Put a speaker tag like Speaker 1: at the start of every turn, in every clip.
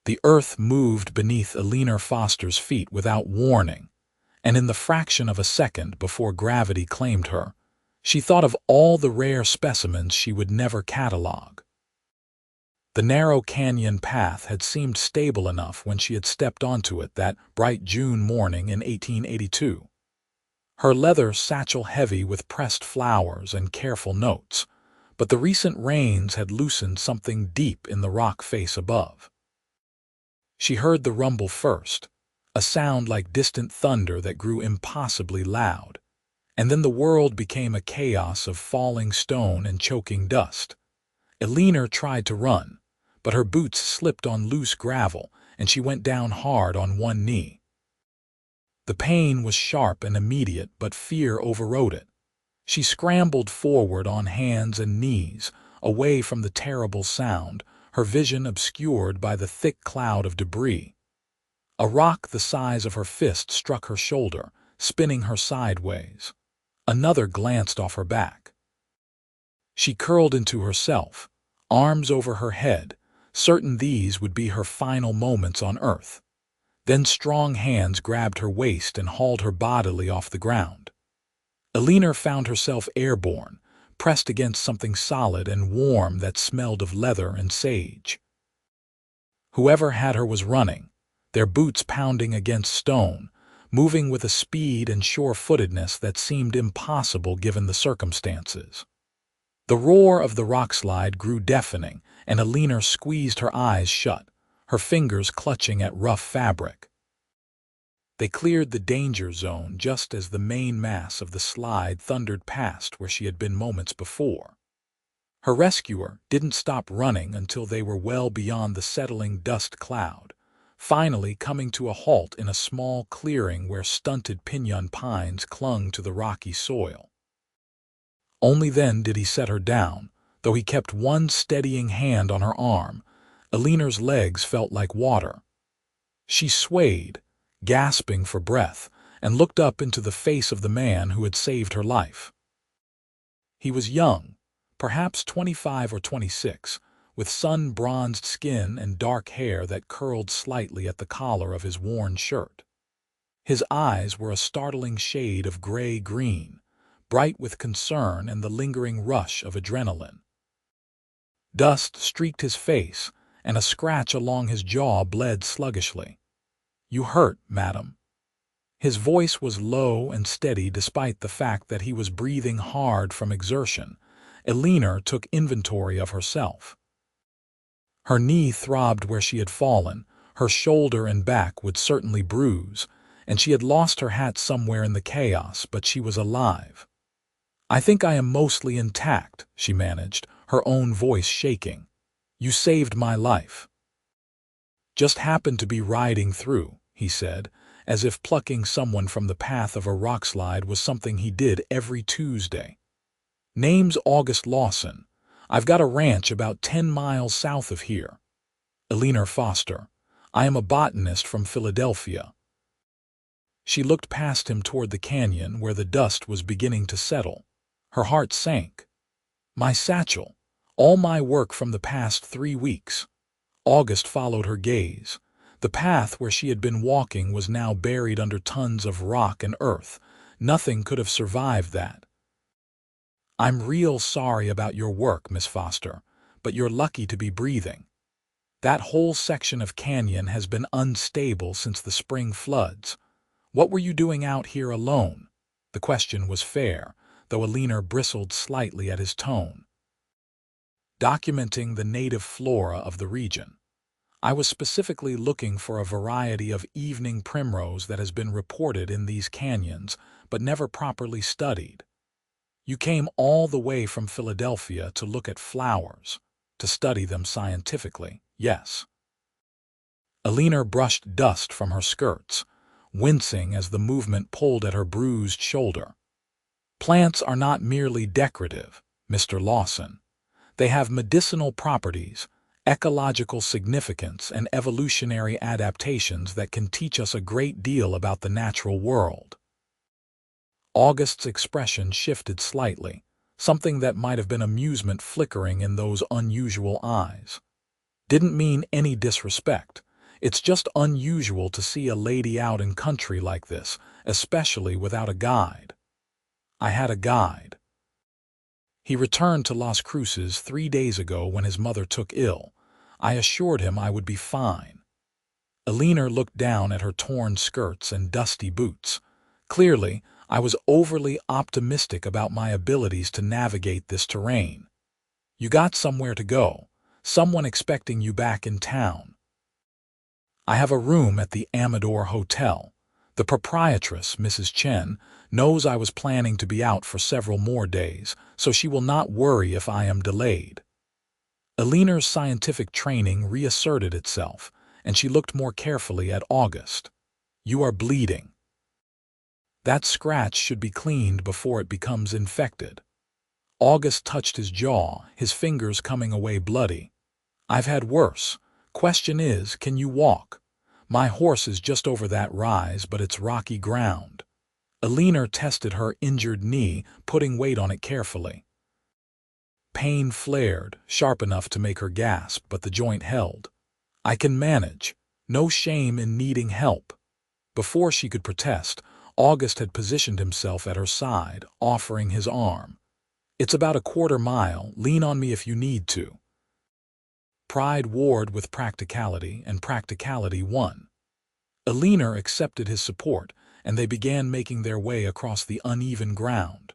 Speaker 1: The earth moved beneath Eleanor Foster's feet without warning, and in the fraction of a second before gravity claimed her, she thought of all the rare specimens she would never catalog. The narrow canyon path had seemed stable enough when she had stepped onto it that bright June morning in 1882. Her leather satchel heavy with pressed flowers and careful notes, but the recent rains had loosened something deep in the rock face above. She heard the rumble first, a sound like distant thunder that grew impossibly loud, and then the world became a chaos of falling stone and choking dust. Eleanor tried to run, but her boots slipped on loose gravel and she went down hard on one knee. The pain was sharp and immediate, but fear overrode it. She scrambled forward on hands and knees, away from the terrible sound, her vision obscured by the thick cloud of debris. A rock the size of her fist struck her shoulder, spinning her sideways. Another glanced off her back. She curled into herself, arms over her head, certain these would be her final moments on earth. Then strong hands grabbed her waist and hauled her bodily off the ground. Eleanor found herself airborne, pressed against something solid and warm that smelled of leather and sage. Whoever had her was running, their boots pounding against stone, moving with a speed and sure-footedness that seemed impossible given the circumstances. The roar of the rockslide grew deafening, and Eleanor squeezed her eyes shut, her fingers clutching at rough fabric. They cleared the danger zone just as the main mass of the slide thundered past where she had been moments before. Her rescuer didn't stop running until they were well beyond the settling dust cloud, finally coming to a halt in a small clearing where stunted piñon pines clung to the rocky soil. Only then did he set her down, though he kept one steadying hand on her arm. Eleanor's legs felt like water. She swayed, gasping for breath, and looked up into the face of the man who had saved her life. He was young, perhaps 25 or 26, with sun-bronzed skin and dark hair that curled slightly at the collar of his worn shirt. His eyes were a startling shade of gray-green, bright with concern and the lingering rush of adrenaline. Dust streaked his face, and a scratch along his jaw bled sluggishly. "You hurt, madam." His voice was low and steady despite the fact that he was breathing hard from exertion. Eleanor took inventory of herself. Her knee throbbed where she had fallen, her shoulder and back would certainly bruise, and she had lost her hat somewhere in the chaos, but she was alive. "I think I am mostly intact," she managed, her own voice shaking. "You saved my life." "Just happened to be riding through," he said, as if plucking someone from the path of a rockslide was something he did every Tuesday. "Name's August Lawson. I've got a ranch about 10 miles south of here. Eleanor Foster. I am a botanist from Philadelphia." She looked past him toward the canyon where the dust was beginning to settle. Her heart sank. "My satchel. All my work from the past 3 weeks." August followed her gaze. The path where she had been walking was now buried under tons of rock and earth. Nothing could have survived that. "I'm real sorry about your work, Miss Foster, but you're lucky to be breathing. That whole section of canyon has been unstable since the spring floods. What were you doing out here alone?" The question was fair, though Eleanor bristled slightly at his tone. "Documenting the native flora of the region. I was specifically looking for a variety of evening primrose that has been reported in these canyons, but never properly studied." "You came all the way from Philadelphia to look at flowers, to study them scientifically, yes." Eleanor brushed dust from her skirts, wincing as the movement pulled at her bruised shoulder. "Plants are not merely decorative, Mr. Lawson. They have medicinal properties, ecological significance, and evolutionary adaptations that can teach us a great deal about the natural world." August's expression shifted slightly, something that might have been amusement flickering in those unusual eyes. "Didn't mean any disrespect. It's just unusual to see a lady out in country like this, especially without a guide. I had a guide. He returned to Las Cruces 3 days ago when his mother took ill. I assured him I would be fine. Eleanor looked down at her torn skirts and dusty boots. Clearly, I was overly optimistic about my abilities to navigate this terrain. You got somewhere to go, someone expecting you back in town. I have a room at the Amador Hotel. The proprietress, Mrs. Chen, knows I was planning to be out for several more days, so she will not worry if I am delayed. Eleanor's scientific training reasserted itself, and she looked more carefully at August. You are bleeding. That scratch should be cleaned before it becomes infected. August touched his jaw, his fingers coming away bloody. I've had worse. Question is, can you walk? My horse is just over that rise, but it's rocky ground. Eleanor tested her injured knee, putting weight on it carefully. Pain flared, sharp enough to make her gasp, but the joint held. I can manage. No shame in needing help. Before she could protest, August had positioned himself at her side, offering his arm. It's about a quarter mile. Lean on me if you need to. Pride warred with practicality, and practicality won. Eleanor accepted his support, and they began making their way across the uneven ground.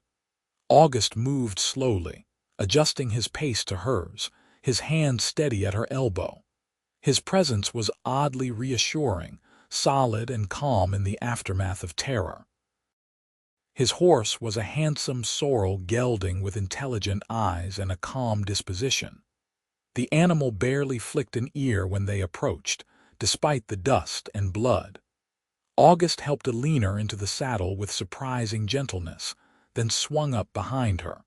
Speaker 1: August moved slowly, adjusting his pace to hers, his hand steady at her elbow. His presence was oddly reassuring, solid and calm in the aftermath of terror. His horse was a handsome sorrel gelding with intelligent eyes and a calm disposition. The animal barely flicked an ear when they approached, despite the dust and blood. August helped Eleanor into the saddle with surprising gentleness, then swung up behind her.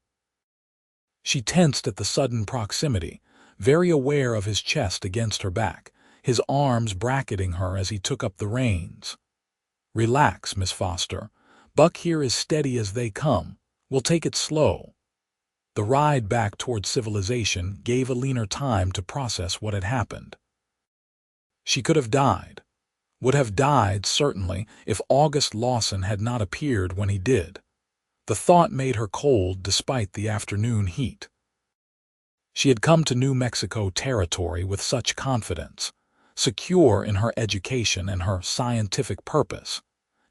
Speaker 1: She tensed at the sudden proximity, very aware of his chest against her back, his arms bracketing her as he took up the reins. Relax, Miss Foster. Buck here is steady as they come. We'll take it slow. The ride back toward civilization gave Eleanor time to process what had happened. She could have died. Would have died, certainly, if August Lawson had not appeared when he did. The thought made her cold despite the afternoon heat. She had come to New Mexico territory with such confidence, secure in her education and her scientific purpose,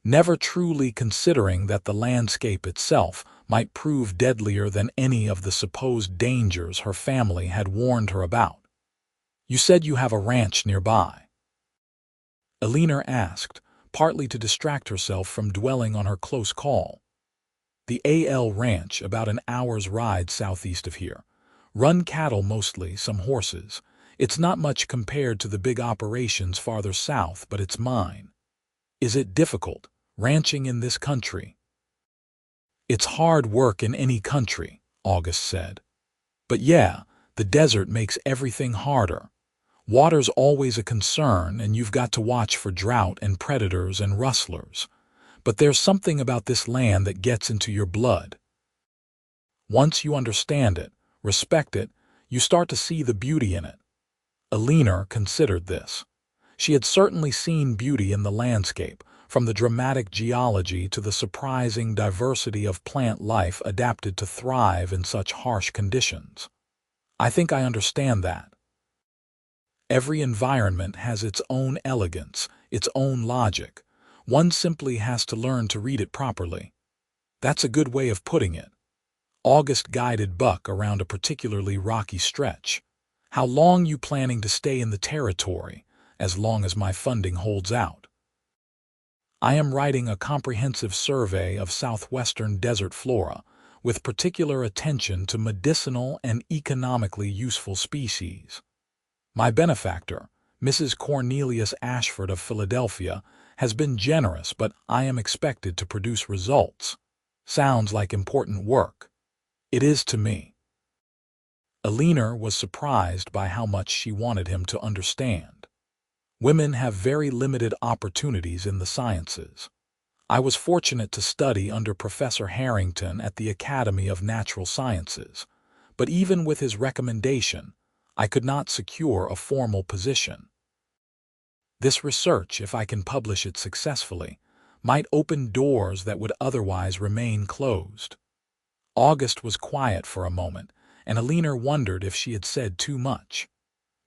Speaker 1: never truly considering that the landscape itself might prove deadlier than any of the supposed dangers her family had warned her about. You said you have a ranch nearby. Eleanor asked, partly to distract herself from dwelling on her close call. The A.L. Ranch, about an hour's ride southeast of here. Run cattle mostly, some horses. It's not much compared to the big operations farther south, but it's mine. Is it difficult, ranching in this country? It's hard work in any country, August said. But yeah, the desert makes everything harder. Water's always a concern, and you've got to watch for drought and predators and rustlers. But there's something about this land that gets into your blood. Once you understand it, respect it, you start to see the beauty in it. Eleanor considered this. She had certainly seen beauty in the landscape, from the dramatic geology to the surprising diversity of plant life adapted to thrive in such harsh conditions. I think I understand that. Every environment has its own elegance, its own logic. One simply has to learn to read it properly. That's a good way of putting it. August guided Buck around a particularly rocky stretch. How long you planning to stay in the territory? As long as my funding holds out. I am writing a comprehensive survey of southwestern desert flora, with particular attention to medicinal and economically useful species. My benefactor, Mrs. Cornelius Ashford of Philadelphia, has been generous, but I am expected to produce results. Sounds like important work. It is to me. Eleanor was surprised by how much she wanted him to understand. Women have very limited opportunities in the sciences. I was fortunate to study under Professor Harrington at the Academy of Natural Sciences, but even with his recommendation, I could not secure a formal position. This research, if I can publish it successfully, might open doors that would otherwise remain closed. August was quiet for a moment, and Eleanor wondered if she had said too much.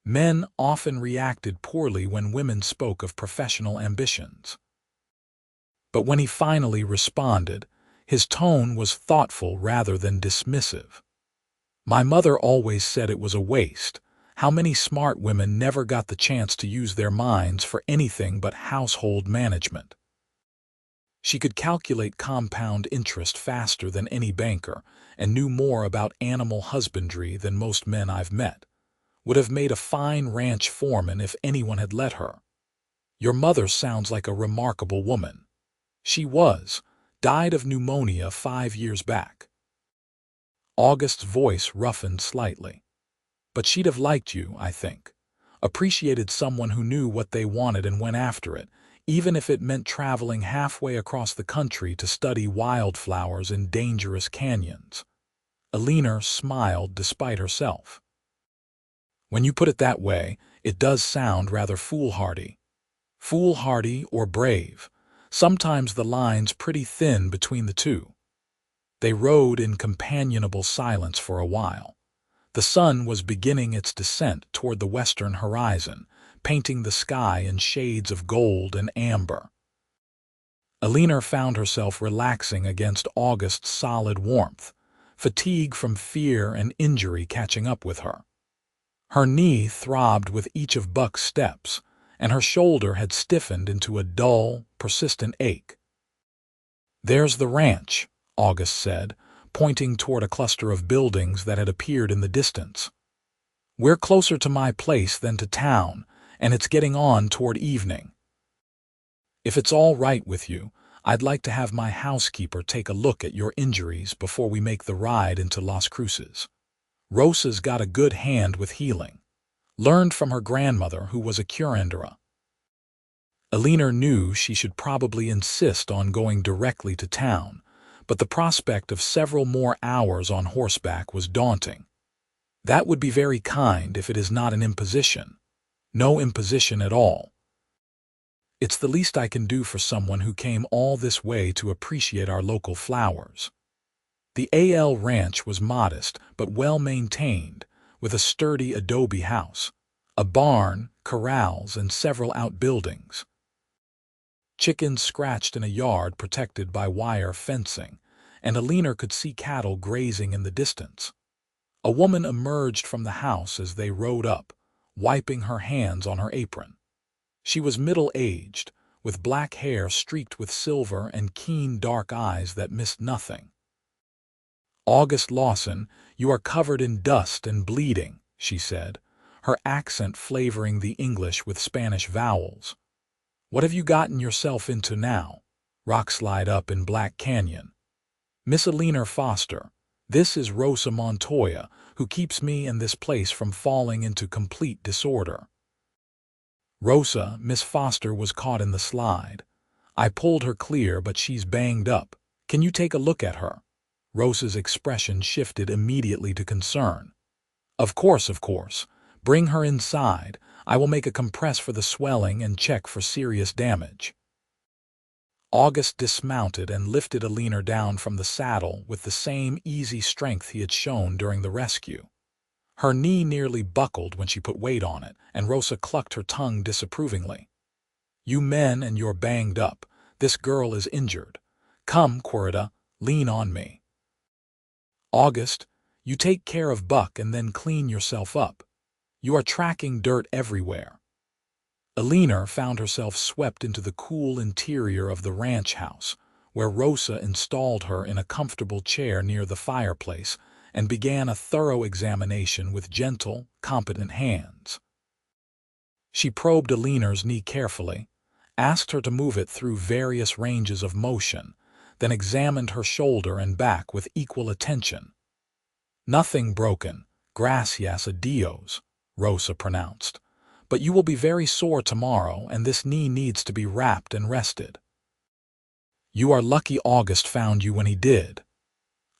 Speaker 1: Men often reacted poorly when women spoke of professional ambitions. But when he finally responded, his tone was thoughtful rather than dismissive. My mother always said it was a waste. How many smart women never got the chance to use their minds for anything but household management? She could calculate compound interest faster than any banker and knew more about animal husbandry than most men I've met. Would have made a fine ranch foreman if anyone had let her. Your mother sounds like a remarkable woman. She was. Died of pneumonia 5 years back. August's voice roughened slightly. But she'd have liked you, I think. Appreciated someone who knew what they wanted and went after it, even if it meant traveling halfway across the country to study wildflowers in dangerous canyons. Eleanor smiled despite herself. When you put it that way, it does sound rather foolhardy. Foolhardy or brave. Sometimes the line's pretty thin between the two. They rode in companionable silence for a while. The sun was beginning its descent toward the western horizon, painting the sky in shades of gold and amber. Eleanor found herself relaxing against August's solid warmth, fatigue from fear and injury catching up with her. Her knee throbbed with each of Buck's steps, and her shoulder had stiffened into a dull, persistent ache. "There's the ranch," August said, pointing toward a cluster of buildings that had appeared in the distance. "We're closer to my place than to town, and it's getting on toward evening. If it's all right with you, I'd like to have my housekeeper take a look at your injuries before we make the ride into Las Cruces. Rosa's got a good hand with healing. Learned from her grandmother, who was a curandera." Eleanor knew she should probably insist on going directly to town, but the prospect of several more hours on horseback was daunting. "That would be very kind if it is not an imposition. No imposition at all. It's the least I can do for someone who came all this way to appreciate our local flowers." The AL ranch was modest but well maintained, with a sturdy adobe house, a barn, corrals, and several outbuildings. Chickens scratched in a yard protected by wire fencing, and Eleanor could see cattle grazing in the distance. A woman emerged from the house as they rode up, wiping her hands on her apron. She was middle-aged, with black hair streaked with silver and keen dark eyes that missed nothing. "August Lawson, you are covered in dust and bleeding," she said, her accent flavoring the English with Spanish vowels. "What have you gotten yourself into now? Rockslide up in Black Canyon. Miss Eleanor Foster, this is Rosa Montoya, who keeps me and this place from falling into complete disorder." Rosa, Miss Foster, was caught in the slide. "I pulled her clear, but she's banged up. Can you take a look at her?" Rosa's expression shifted immediately to concern. Of course. Bring her inside. I will make a compress for the swelling and check for serious damage." August dismounted and lifted Eleanor down from the saddle with the same easy strength he had shown during the rescue. Her knee nearly buckled when she put weight on it, and Rosa clucked her tongue disapprovingly. "You men and you're banged up. This girl is injured. Come, Querida, lean on me. August, you take care of Buck and then clean yourself up. You are tracking dirt everywhere." Eleanor found herself swept into the cool interior of the ranch house, where Rosa installed her in a comfortable chair near the fireplace and began a thorough examination with gentle, competent hands. She probed Eleanor's knee carefully, asked her to move it through various ranges of motion, then examined her shoulder and back with equal attention. "Nothing broken, gracias a Dios," Rosa pronounced. "But you will be very sore tomorrow, and this knee needs to be wrapped and rested." "You are lucky August found you when he did."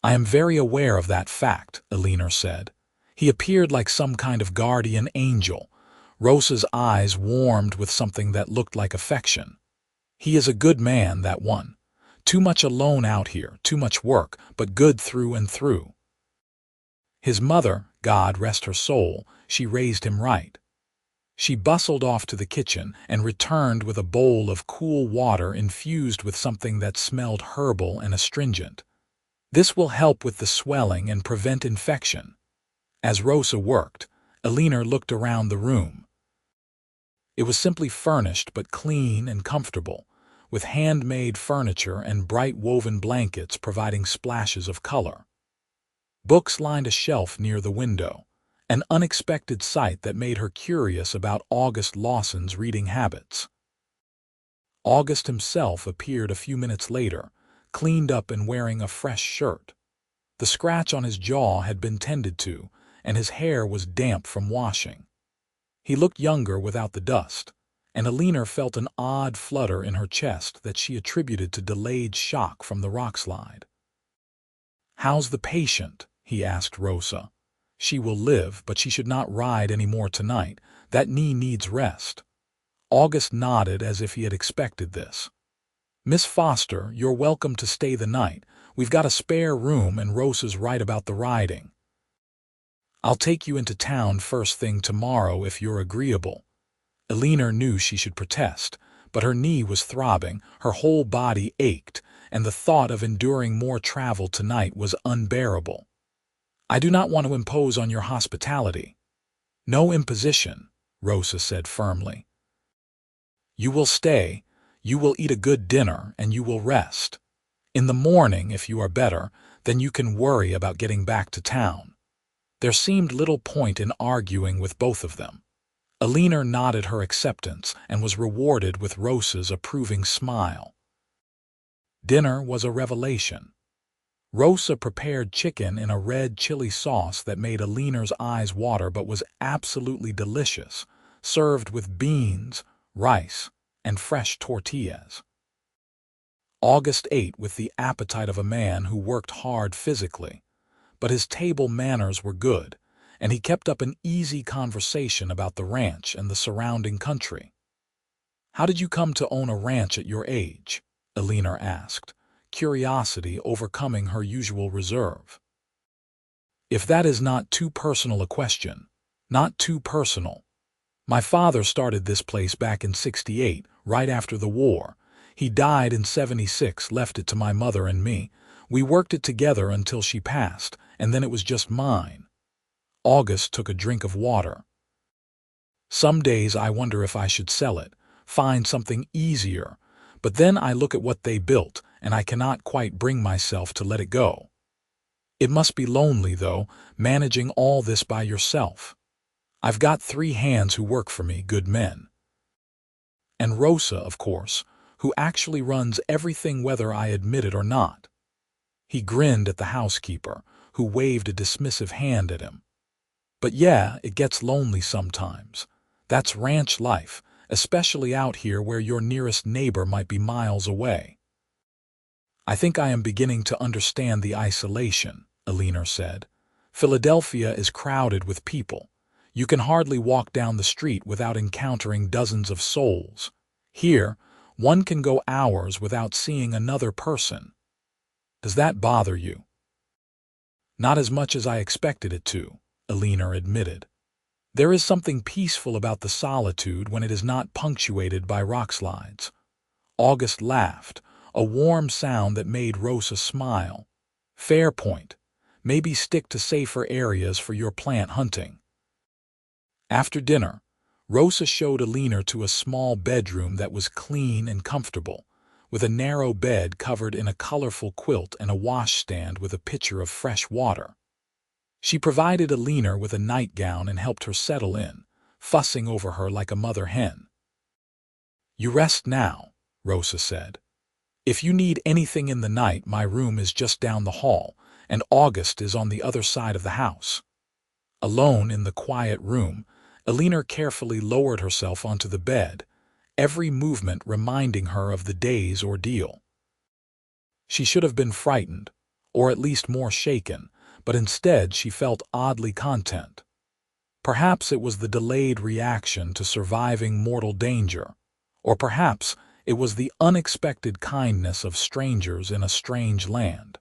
Speaker 1: "I am very aware of that fact," Eleanor said. "He appeared like some kind of guardian angel. Rosa's eyes warmed with something that looked like affection. "He is a good man, that one. Too much alone out here, too much work, but good through and through. His mother, God rest her soul, she raised him right." She bustled off to the kitchen and returned with a bowl of cool water infused with something that smelled herbal and astringent. "This will help with the swelling and prevent infection." As Rosa worked, Eleanor looked around the room. It was simply furnished but clean and comfortable, with handmade furniture and bright woven blankets providing splashes of color. Books lined a shelf near the window, an unexpected sight that made her curious about August Lawson's reading habits. August himself appeared a few minutes later, cleaned up and wearing a fresh shirt. The scratch on his jaw had been tended to, and his hair was damp from washing. He looked younger without the dust, and Eleanor felt an odd flutter in her chest that she attributed to delayed shock from the rockslide. "How's the patient?" he asked Rosa. "She will live, but she should not ride any more tonight. That knee needs rest." August nodded as if he had expected this. "Miss Foster, you're welcome to stay the night. We've got a spare room and Rosa's right about the riding. I'll take you into town first thing tomorrow if you're agreeable." Eleanor knew she should protest, but her knee was throbbing, her whole body ached, and the thought of enduring more travel tonight was unbearable. "I do not want to impose on your hospitality." "No imposition," Rosa said firmly. "You will stay, you will eat a good dinner, and you will rest. In the morning, if you are better, then you can worry about getting back to town." There seemed little point in arguing with both of them. Eleanor nodded her acceptance and was rewarded with Rosa's approving smile. Dinner was a revelation. Rosa prepared chicken in a red chili sauce that made Eleanor's eyes water but was absolutely delicious, served with beans, rice, and fresh tortillas. August ate with the appetite of a man who worked hard physically, but his table manners were good, and he kept up an easy conversation about the ranch and the surrounding country. "How did you come to own a ranch at your age?" Eleanor asked, curiosity overcoming her usual reserve. "If that is not too personal a question." "Not too personal. My father started this place back in '68, right after the war. He died in '76, left it to my mother and me. We worked it together until she passed, and then it was just mine." August took a drink of water. "Some days I wonder if I should sell it, find something easier, but then I look at what they built, and I cannot quite bring myself to let it go. It must be lonely, though, managing all this by yourself. I've got 3 hands who work for me, good men. And Rosa, of course, who actually runs everything whether I admit it or not." He grinned at the housekeeper, who waved a dismissive hand at him. "But yeah, it gets lonely sometimes. That's ranch life, especially out here where your nearest neighbor might be miles away." "I think I am beginning to understand the isolation," Eleanor said. "Philadelphia is crowded with people. You can hardly walk down the street without encountering dozens of souls. Here, one can go hours without seeing another person. Does that bother you?" "Not as much as I expected it to," Eleanor admitted. "There is something peaceful about the solitude when it is not punctuated by rockslides." August laughed, a warm sound that made Rosa smile. "Fair point. Maybe stick to safer areas for your plant hunting." After dinner, Rosa showed Eleanor to a small bedroom that was clean and comfortable, with a narrow bed covered in a colorful quilt and a washstand with a pitcher of fresh water. She provided Eleanor with a nightgown and helped her settle in, fussing over her like a mother hen. "You rest now," Rosa said. "If you need anything in the night, my room is just down the hall, and August is on the other side of the house." Alone in the quiet room, Eleanor carefully lowered herself onto the bed, every movement reminding her of the day's ordeal. She should have been frightened, or at least more shaken, but instead she felt oddly content. Perhaps it was the delayed reaction to surviving mortal danger, or perhaps it was the unexpected kindness of strangers in a strange land.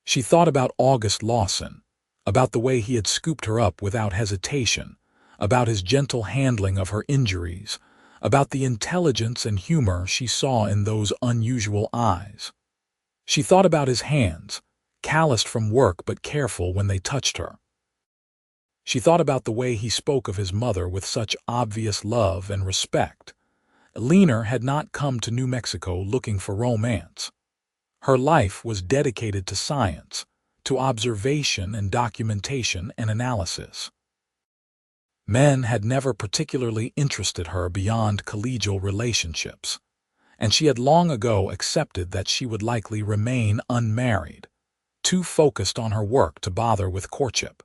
Speaker 1: She thought about August Lawson, about the way he had scooped her up without hesitation, about his gentle handling of her injuries, about the intelligence and humor she saw in those unusual eyes. She thought about his hands, calloused from work but careful when they touched her. She thought about the way he spoke of his mother with such obvious love and respect. Eleanor had not come to New Mexico looking for romance. Her life was dedicated to science, to observation and documentation and analysis. Men had never particularly interested her beyond collegial relationships, and she had long ago accepted that she would likely remain unmarried, too focused on her work to bother with courtship.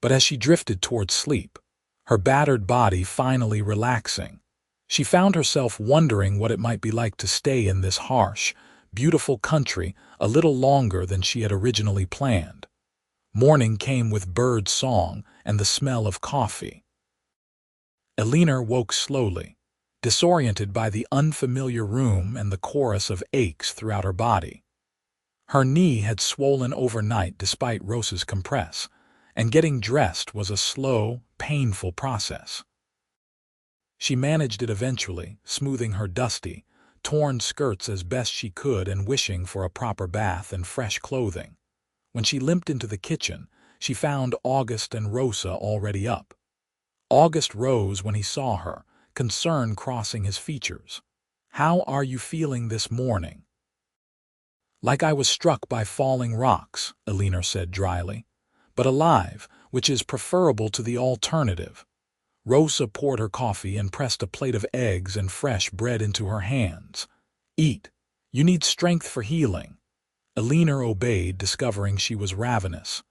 Speaker 1: But as she drifted toward sleep, her battered body finally relaxing, she found herself wondering what it might be like to stay in this harsh, beautiful country a little longer than she had originally planned. Morning came with bird song and the smell of coffee. Eleanor woke slowly, disoriented by the unfamiliar room and the chorus of aches throughout her body. Her knee had swollen overnight despite Rosa's compress, and getting dressed was a slow, painful process. She managed it eventually, smoothing her dusty, torn skirts as best she could and wishing for a proper bath and fresh clothing. When she limped into the kitchen, she found August and Rosa already up. August rose when he saw her, concern crossing his features. "How are you feeling this morning?" "Like I was struck by falling rocks," Eleanor said dryly. "But alive, which is preferable to the alternative." Rosa poured her coffee and pressed a plate of eggs and fresh bread into her hands. "Eat. You need strength for healing." Eleanor obeyed, discovering she was ravenous.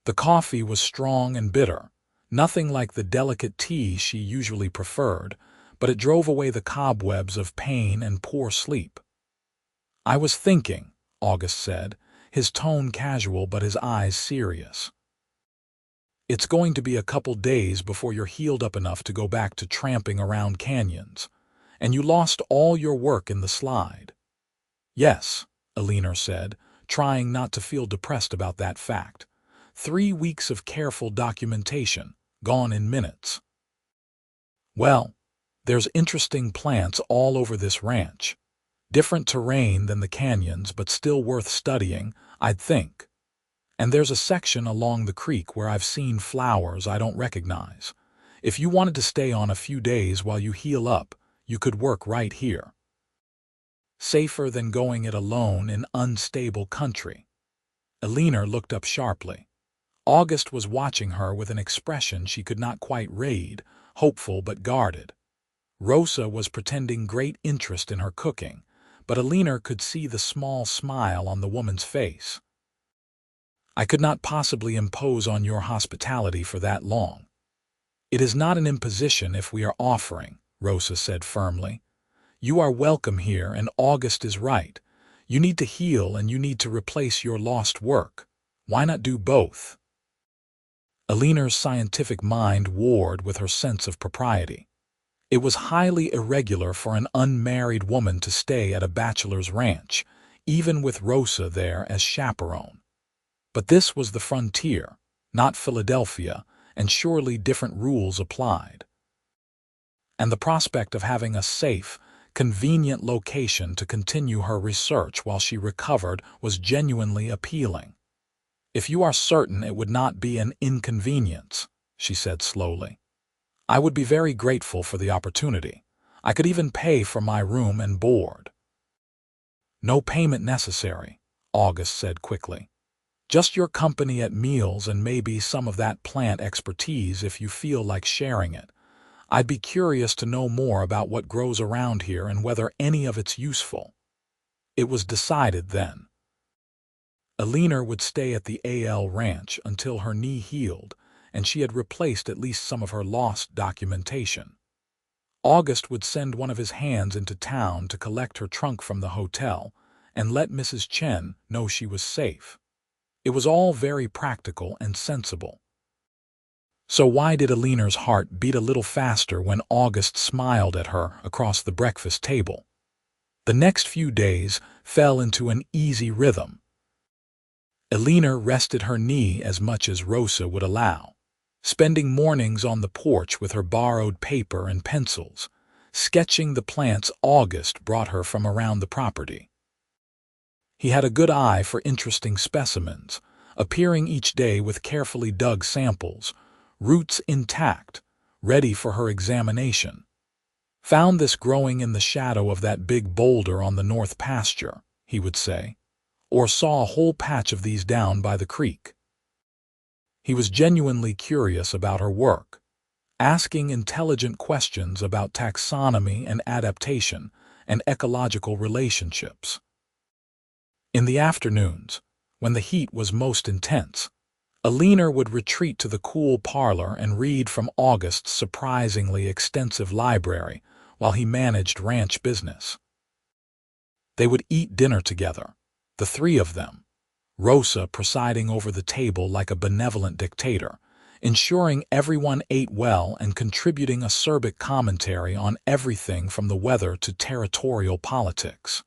Speaker 1: The coffee was strong and bitter, nothing like the delicate tea she usually preferred, but it drove away the cobwebs of pain and poor sleep. "I was thinking," August said, his tone casual but his eyes serious. "It's going to be a couple days before you're healed up enough to go back to tramping around canyons, and you lost all your work in the slide." "Yes," Eleanor said, trying not to feel depressed about that fact. 3 weeks of careful documentation, gone in minutes. "Well, there's interesting plants all over this ranch. Different terrain than the canyons, but still worth studying, I'd think. And there's a section along the creek where I've seen flowers I don't recognize. If you wanted to stay on a few days while you heal up, you could work right here. Safer than going it alone in unstable country." Eleanor looked up sharply. August was watching her with an expression she could not quite read, hopeful but guarded. Rosa was pretending great interest in her cooking, but Eleanor could see the small smile on the woman's face. "I could not possibly impose on your hospitality for that long." "It is not an imposition if we are offering," Rosa said firmly. "You are welcome here, and August is right. You need to heal and you need to replace your lost work. Why not do both?" Eleanor's scientific mind warred with her sense of propriety. It was highly irregular for an unmarried woman to stay at a bachelor's ranch, even with Rosa there as chaperone. But this was the frontier, not Philadelphia, and surely different rules applied. And the prospect of having a safe, convenient location to continue her research while she recovered was genuinely appealing. "If you are certain it would not be an inconvenience," she said slowly, "I would be very grateful for the opportunity. I could even pay for my room and board." "No payment necessary," August said quickly. "Just your company at meals and maybe some of that plant expertise if you feel like sharing it. I'd be curious to know more about what grows around here and whether any of it's useful." It was decided then. Eleanor would stay at the AL ranch until her knee healed, and she had replaced at least some of her lost documentation. August would send one of his hands into town to collect her trunk from the hotel and let Mrs. Chen know she was safe. It was all very practical and sensible. So why did Eleanor's heart beat a little faster when August smiled at her across the breakfast table? The next few days fell into an easy rhythm. Eleanor rested her knee as much as Rosa would allow, spending mornings on the porch with her borrowed paper and pencils, sketching the plants August brought her from around the property. He had a good eye for interesting specimens, appearing each day with carefully dug samples, roots intact, ready for her examination. "Found this growing in the shadow of that big boulder on the north pasture," he would say, or "saw a whole patch of these down by the creek." He was genuinely curious about her work, asking intelligent questions about taxonomy and adaptation and ecological relationships. In the afternoons, when the heat was most intense, Eleanor would retreat to the cool parlor and read from August's surprisingly extensive library while he managed ranch business. They would eat dinner together, the three of them, Rosa presiding over the table like a benevolent dictator, ensuring everyone ate well and contributing acerbic commentary on everything from the weather to territorial politics.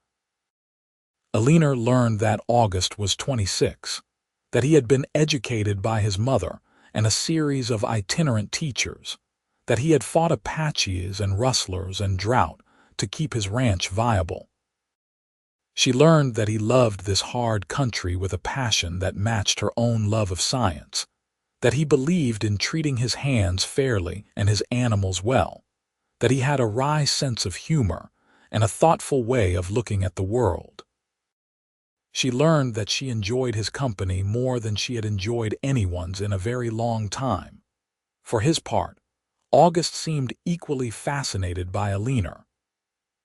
Speaker 1: Eleanor learned that August was 26, that he had been educated by his mother and a series of itinerant teachers, that he had fought Apaches and rustlers and drought to keep his ranch viable. She learned that he loved this hard country with a passion that matched her own love of science, that he believed in treating his hands fairly and his animals well, that he had a wry sense of humor and a thoughtful way of looking at the world. She learned that she enjoyed his company more than she had enjoyed anyone's in a very long time. For his part, August seemed equally fascinated by Eleanor.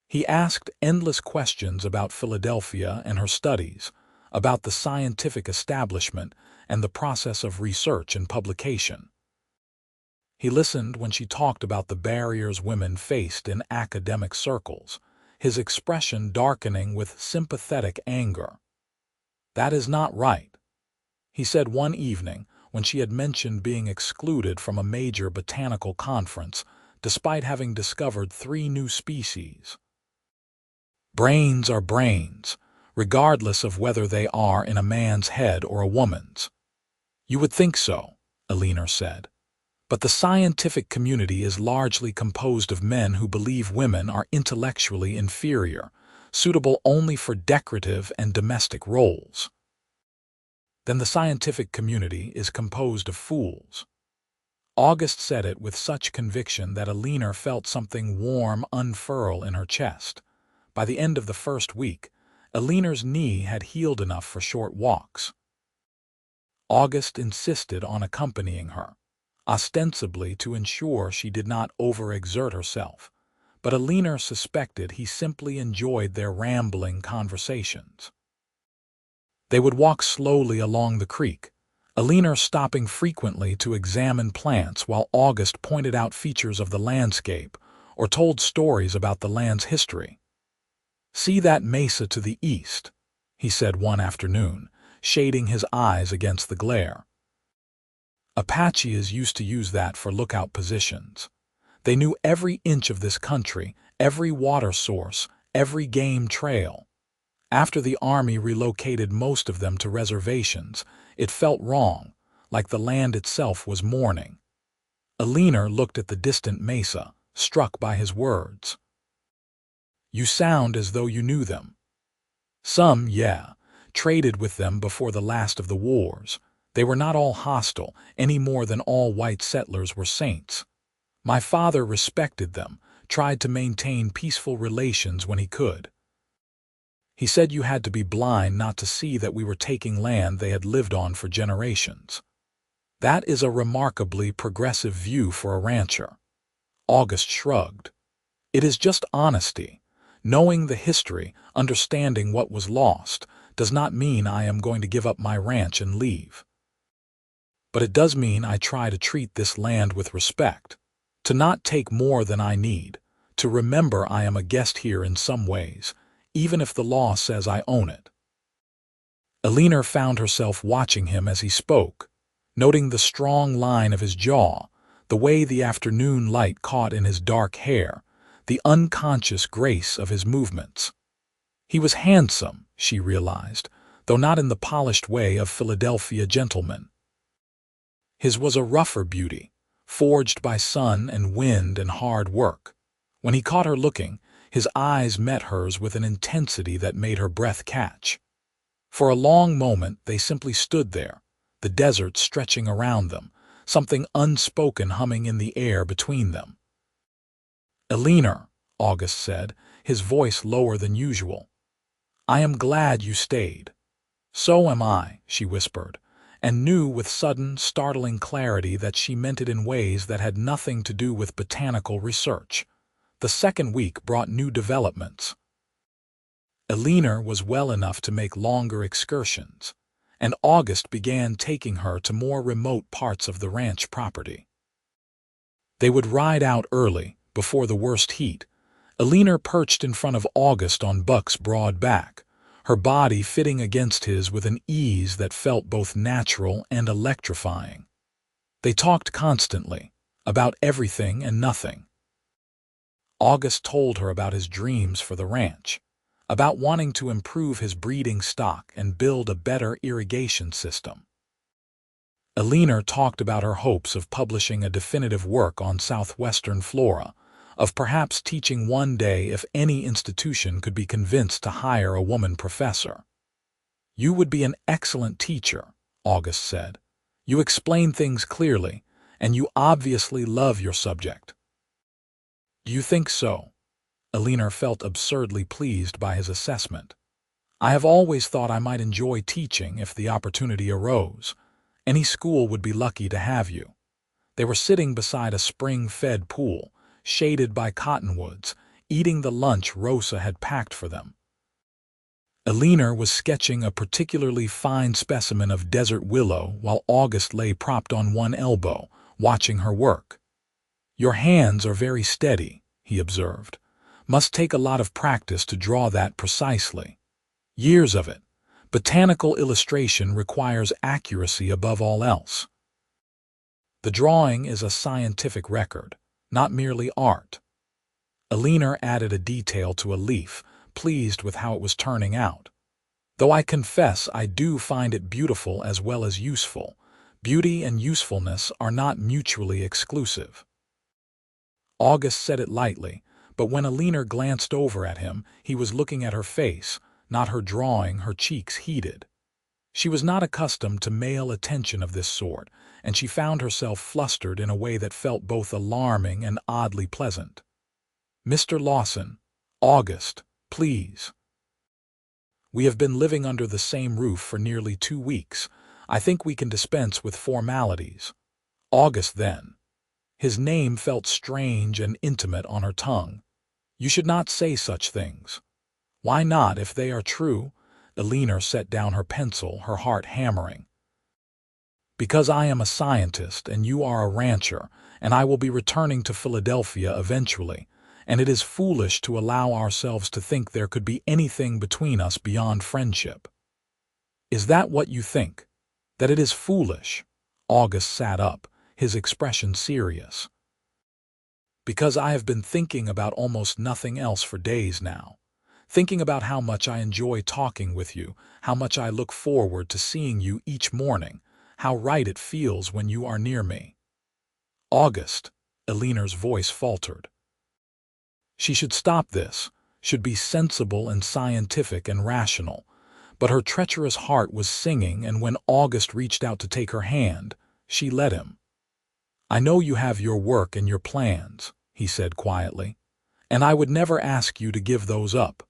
Speaker 1: He asked endless questions about Philadelphia and her studies, about the scientific establishment and the process of research and publication. He listened when she talked about the barriers women faced in academic circles, his expression darkening with sympathetic anger. "That is not right," he said one evening when she had mentioned being excluded from a major botanical conference despite having discovered 3 new species. "Brains are brains, regardless of whether they are in a man's head or a woman's." "You would think so," Eleanor said, "but the scientific community is largely composed of men who believe women are intellectually inferior, suitable only for decorative and domestic roles." "Then the scientific community is composed of fools." August said it with such conviction that Eleanor felt something warm unfurl in her chest. By the end of the first week, Eleanor's knee had healed enough for short walks. August insisted on accompanying her, ostensibly to ensure she did not overexert herself, but Eleanor suspected he simply enjoyed their rambling conversations. They would walk slowly along the creek, Eleanor stopping frequently to examine plants while August pointed out features of the landscape or told stories about the land's history. "See that mesa to the east," he said one afternoon, shading his eyes against the glare. "Apaches used to use that for lookout positions. They knew every inch of this country, every water source, every game trail. After the army relocated most of them to reservations, it felt wrong, like the land itself was mourning." Eleanor looked at the distant mesa, struck by his words. "You sound as though you knew them." "Some, yeah. Traded with them before the last of the wars. They were not all hostile, any more than all white settlers were saints. My father respected them, tried to maintain peaceful relations when he could. He said you had to be blind not to see that we were taking land they had lived on for generations. That is a remarkably progressive view for a rancher." August shrugged. "It is just honesty. Knowing the history, understanding what was lost, does not mean I am going to give up my ranch and leave. But it does mean I try to treat this land with respect, to not take more than I need, to remember I am a guest here in some ways, even if the law says I own it." Eleanor found herself watching him as he spoke, noting the strong line of his jaw, the way the afternoon light caught in his dark hair, the unconscious grace of his movements. He was handsome, she realized, though not in the polished way of Philadelphia gentlemen. His was a rougher beauty, forged by sun and wind and hard work. When he caught her looking, his eyes met hers with an intensity that made her breath catch. For a long moment they simply stood there, the desert stretching around them, something unspoken humming in the air between them. "Eleanor," August said, his voice lower than usual, "I am glad you stayed." "So am I," she whispered, and knew with sudden, startling clarity that she meant it in ways that had nothing to do with botanical research. The second week brought new developments. Eleanor was well enough to make longer excursions, and August began taking her to more remote parts of the ranch property. They would ride out early, before the worst heat. Eleanor perched in front of August on Buck's broad back, her body fitting against his with an ease that felt both natural and electrifying. They talked constantly, about everything and nothing. August told her about his dreams for the ranch, about wanting to improve his breeding stock and build a better irrigation system. Eleanor talked about her hopes of publishing a definitive work on southwestern flora, of perhaps teaching one day if any institution could be convinced to hire a woman professor. "You would be an excellent teacher," August said. "You explain things clearly, and you obviously love your subject." "Do you think so?" Eleanor felt absurdly pleased by his assessment. "I have always thought I might enjoy teaching if the opportunity arose. Any school would be lucky to have you." They were sitting beside a spring-fed pool, shaded by cottonwoods, eating the lunch Rosa had packed for them. Eleanor was sketching a particularly fine specimen of desert willow while August lay propped on one elbow, watching her work. "Your hands are very steady," he observed. "Must take a lot of practice to draw that precisely." "Years of it. Botanical illustration requires accuracy above all else." "The drawing is a scientific record, not merely art." Eleanor added a detail to a leaf, pleased with how it was turning out. "Though I confess I do find it beautiful as well as useful. Beauty and usefulness are not mutually exclusive." August said it lightly, but when Eleanor glanced over at him, he was looking at her face, not her drawing. Her cheeks heated. She was not accustomed to male attention of this sort, and she found herself flustered in a way that felt both alarming and oddly pleasant. "Mr. Lawson, August, please." "We have been living under the same roof for nearly 2 weeks. I think we can dispense with formalities." August then. His name felt strange and intimate on her tongue. "You should not say such things." "Why not, if they are true?" Eleanor set down her pencil, her heart hammering. "Because I am a scientist and you are a rancher, and I will be returning to Philadelphia eventually, and it is foolish to allow ourselves to think there could be anything between us beyond friendship." "Is that what you think? That it is foolish?" August sat up, his expression serious. "Because I have been thinking about almost nothing else for days now. Thinking about how much I enjoy talking with you, how much I look forward to seeing you each morning, how right it feels when you are near me." "August," Eleanor's voice faltered. She should stop this, should be sensible and scientific and rational, but her treacherous heart was singing, and when August reached out to take her hand, she let him. "I know you have your work and your plans," he said quietly, "and I would never ask you to give those up.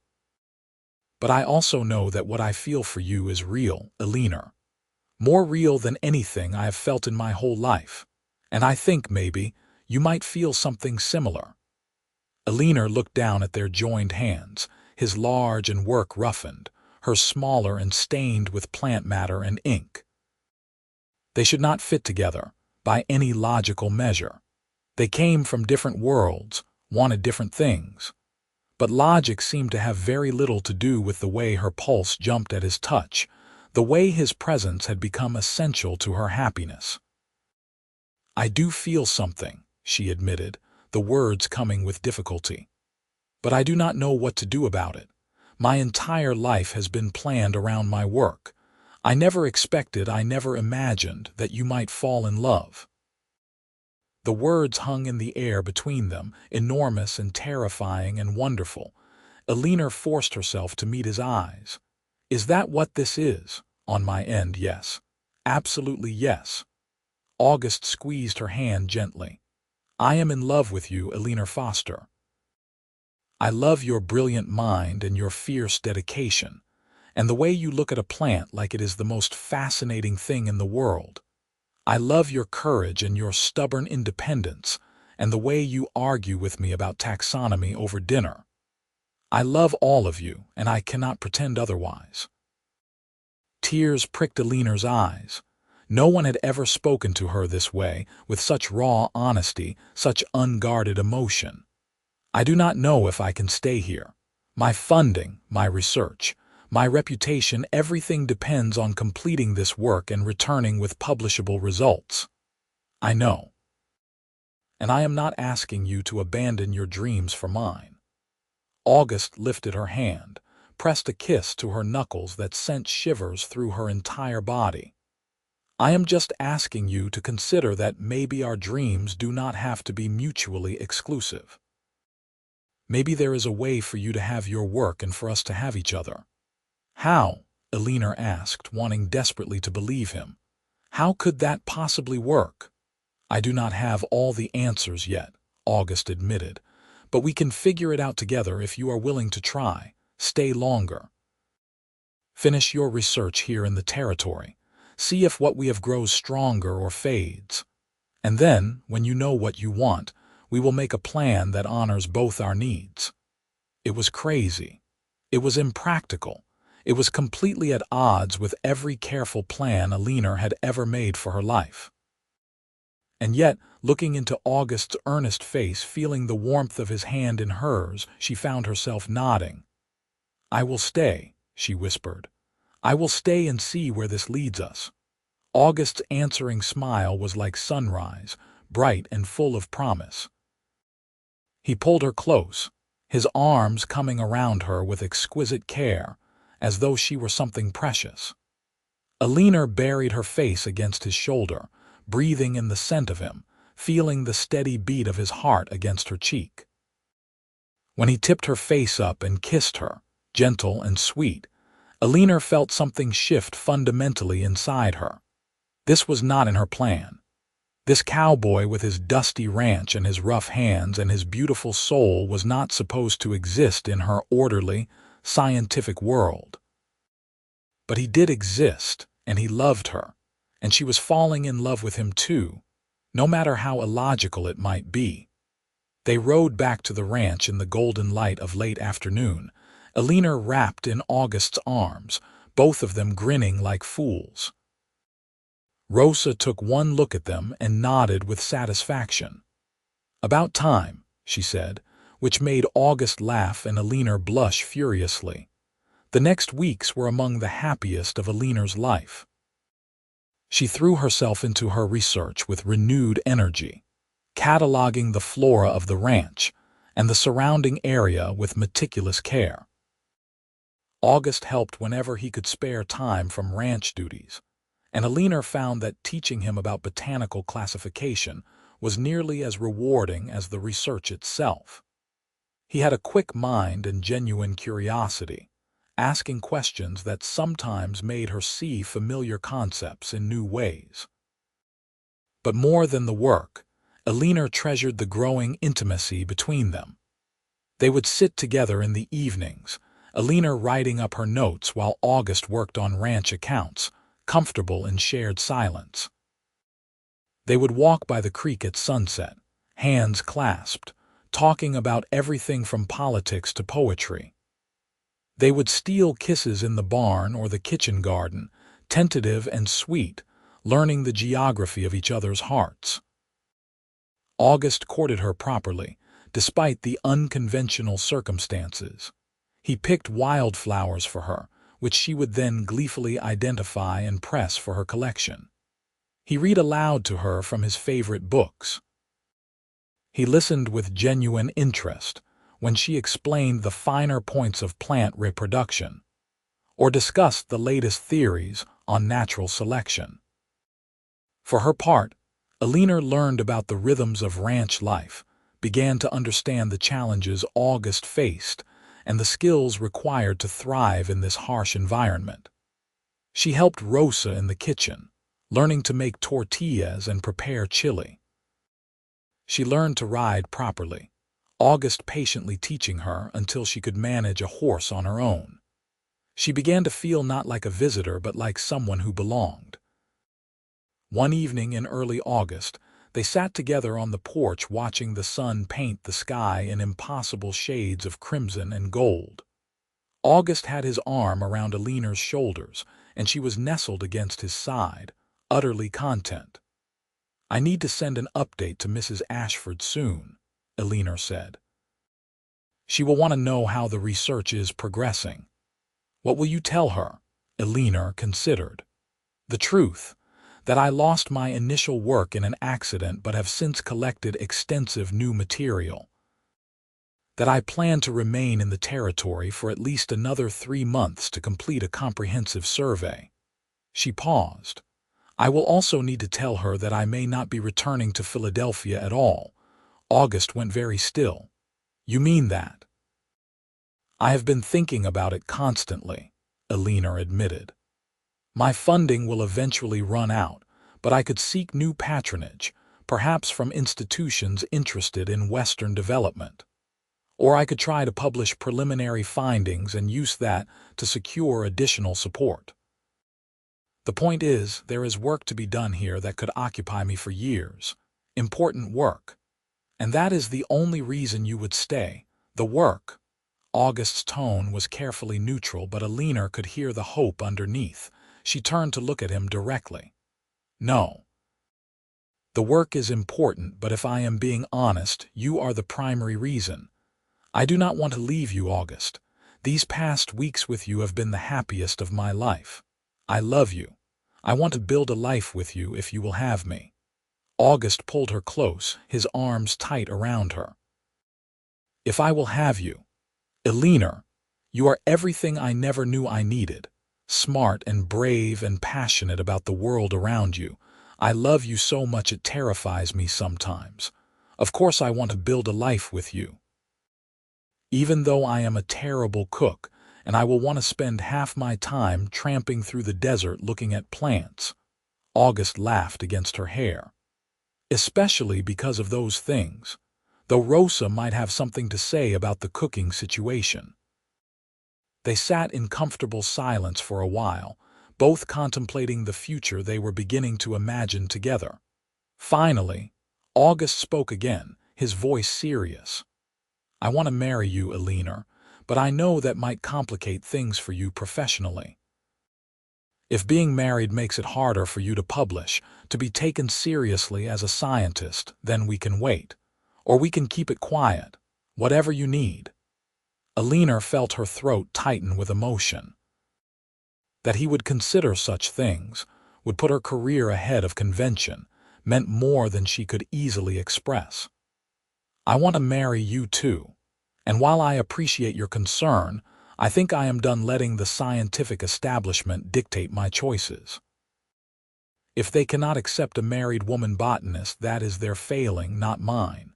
Speaker 1: But I also know that what I feel for you is real, Eleanor. More real than anything I have felt in my whole life, and I think, maybe, you might feel something similar." Eleanor looked down at their joined hands, his large and work-roughened, hers smaller and stained with plant matter and ink. They should not fit together, by any logical measure. They came from different worlds, wanted different things. But logic seemed to have very little to do with the way her pulse jumped at his touch, the way his presence had become essential to her happiness. "I do feel something," she admitted, the words coming with difficulty. "But I do not know what to do about it. My entire life has been planned around my work. I never expected, I never imagined that you might fall in love." The words hung in the air between them, enormous and terrifying and wonderful. Eleanor forced herself to meet his eyes. "Is that what this is?" "On my end, yes. Absolutely yes." August squeezed her hand gently. "I am in love with you, Eleanor Foster. I love your brilliant mind and your fierce dedication, and the way you look at a plant like it is the most fascinating thing in the world. I love your courage and your stubborn independence, and the way you argue with me about taxonomy over dinner. I love all of you, and I cannot pretend otherwise." Tears pricked Eleanor's eyes. No one had ever spoken to her this way, with such raw honesty, such unguarded emotion. "I do not know if I can stay here. My funding, my research, my reputation, everything depends on completing this work and returning with publishable results. I know. And I am not asking you to abandon your dreams for mine." August lifted her hand, pressed a kiss to her knuckles that sent shivers through her entire body. "I am just asking you to consider that maybe our dreams do not have to be mutually exclusive. Maybe there is a way for you to have your work and for us to have each other." "How?" Eleanor asked, wanting desperately to believe him. "How could that possibly work?" "I do not have all the answers yet," August admitted, "but we can figure it out together if you are willing to try. Stay longer. Finish your research here in the territory. See if what we have grows stronger or fades. And then, when you know what you want, we will make a plan that honors both our needs." It was crazy. It was impractical. It was completely at odds with every careful plan Eleanor had ever made for her life. And yet, looking into August's earnest face, feeling the warmth of his hand in hers, she found herself nodding. "I will stay," she whispered. "I will stay and see where this leads us." August's answering smile was like sunrise, bright and full of promise. He pulled her close, his arms coming around her with exquisite care, as though she were something precious. Eleanor buried her face against his shoulder, breathing in the scent of him, feeling the steady beat of his heart against her cheek. When he tipped her face up and kissed her, gentle and sweet, Eleanor felt something shift fundamentally inside her. This was not in her plan. This cowboy with his dusty ranch and his rough hands and his beautiful soul was not supposed to exist in her orderly, scientific world. But he did exist, and he loved her, and she was falling in love with him too, no matter how illogical it might be. They rode back to the ranch in the golden light of late afternoon, Eleanor wrapped in August's arms, both of them grinning like fools. Rosa took one look at them and nodded with satisfaction. "About time," she said, which made August laugh and Eleanor blush furiously. The next weeks were among the happiest of Eleanor's life. She threw herself into her research with renewed energy, cataloging the flora of the ranch and the surrounding area with meticulous care. August helped whenever he could spare time from ranch duties, and Eleanor found that teaching him about botanical classification was nearly as rewarding as the research itself. He had a quick mind and genuine curiosity, asking questions that sometimes made her see familiar concepts in new ways. But more than the work, Eleanor treasured the growing intimacy between them. They would sit together in the evenings, Eleanor writing up her notes while August worked on ranch accounts, comfortable in shared silence. They would walk by the creek at sunset, hands clasped, talking about everything from politics to poetry. They would steal kisses in the barn or the kitchen garden, tentative and sweet, learning the geography of each other's hearts. August courted her properly, despite the unconventional circumstances. He picked wildflowers for her, which she would then gleefully identify and press for her collection. He read aloud to her from his favorite books. He listened with genuine interest when she explained the finer points of plant reproduction or discussed the latest theories on natural selection. For her part, Eleanor learned about the rhythms of ranch life, began to understand the challenges August faced, and the skills required to thrive in this harsh environment. She helped Rosa in the kitchen, learning to make tortillas and prepare chili. She learned to ride properly, August patiently teaching her until she could manage a horse on her own. She began to feel not like a visitor but like someone who belonged. One evening in early August, they sat together on the porch watching the sun paint the sky in impossible shades of crimson and gold. August had his arm around Eleanor's shoulders, and she was nestled against his side, utterly content. "I need to send an update to Mrs. Ashford soon," Eleanor said. "She will want to know how the research is progressing." "What will you tell her?" Eleanor considered. "The truth, that I lost my initial work in an accident but have since collected extensive new material. That I plan to remain in the territory for at least another 3 months to complete a comprehensive survey." She paused. "I will also need to tell her that I may not be returning to Philadelphia at all." August went very still. "You mean that?" "I have been thinking about it constantly," Eleanor admitted. "My funding will eventually run out, but I could seek new patronage, perhaps from institutions interested in Western development. Or I could try to publish preliminary findings and use that to secure additional support. The point is, there is work to be done here that could occupy me for years. Important work. And that is the only reason you would stay. The work." August's tone was carefully neutral, but Eleanor could hear the hope underneath. She turned to look at him directly. "No. The work is important, but if I am being honest, you are the primary reason. I do not want to leave you, August. These past weeks with you have been the happiest of my life. I love you. I want to build a life with you if you will have me." August pulled her close, his arms tight around her. "If I will have you. Eleanor, you are everything I never knew I needed. Smart and brave and passionate about the world around you. I love you so much it terrifies me sometimes. Of course I want to build a life with you. Even though I am a terrible cook, and I will want to spend half my time tramping through the desert looking at plants." August laughed against her hair. "Especially because of those things, though Rosa might have something to say about the cooking situation." They sat in comfortable silence for a while, both contemplating the future they were beginning to imagine together. Finally, August spoke again, his voice serious. "I want to marry you, Eleanor, but I know that might complicate things for you professionally. If being married makes it harder for you to publish, to be taken seriously as a scientist, then we can wait. Or we can keep it quiet. Whatever you need." Eleanor felt her throat tighten with emotion. That he would consider such things, would put her career ahead of convention, meant more than she could easily express. "I want to marry you too. And while I appreciate your concern, I think I am done letting the scientific establishment dictate my choices. If they cannot accept a married woman botanist, that is their failing, not mine."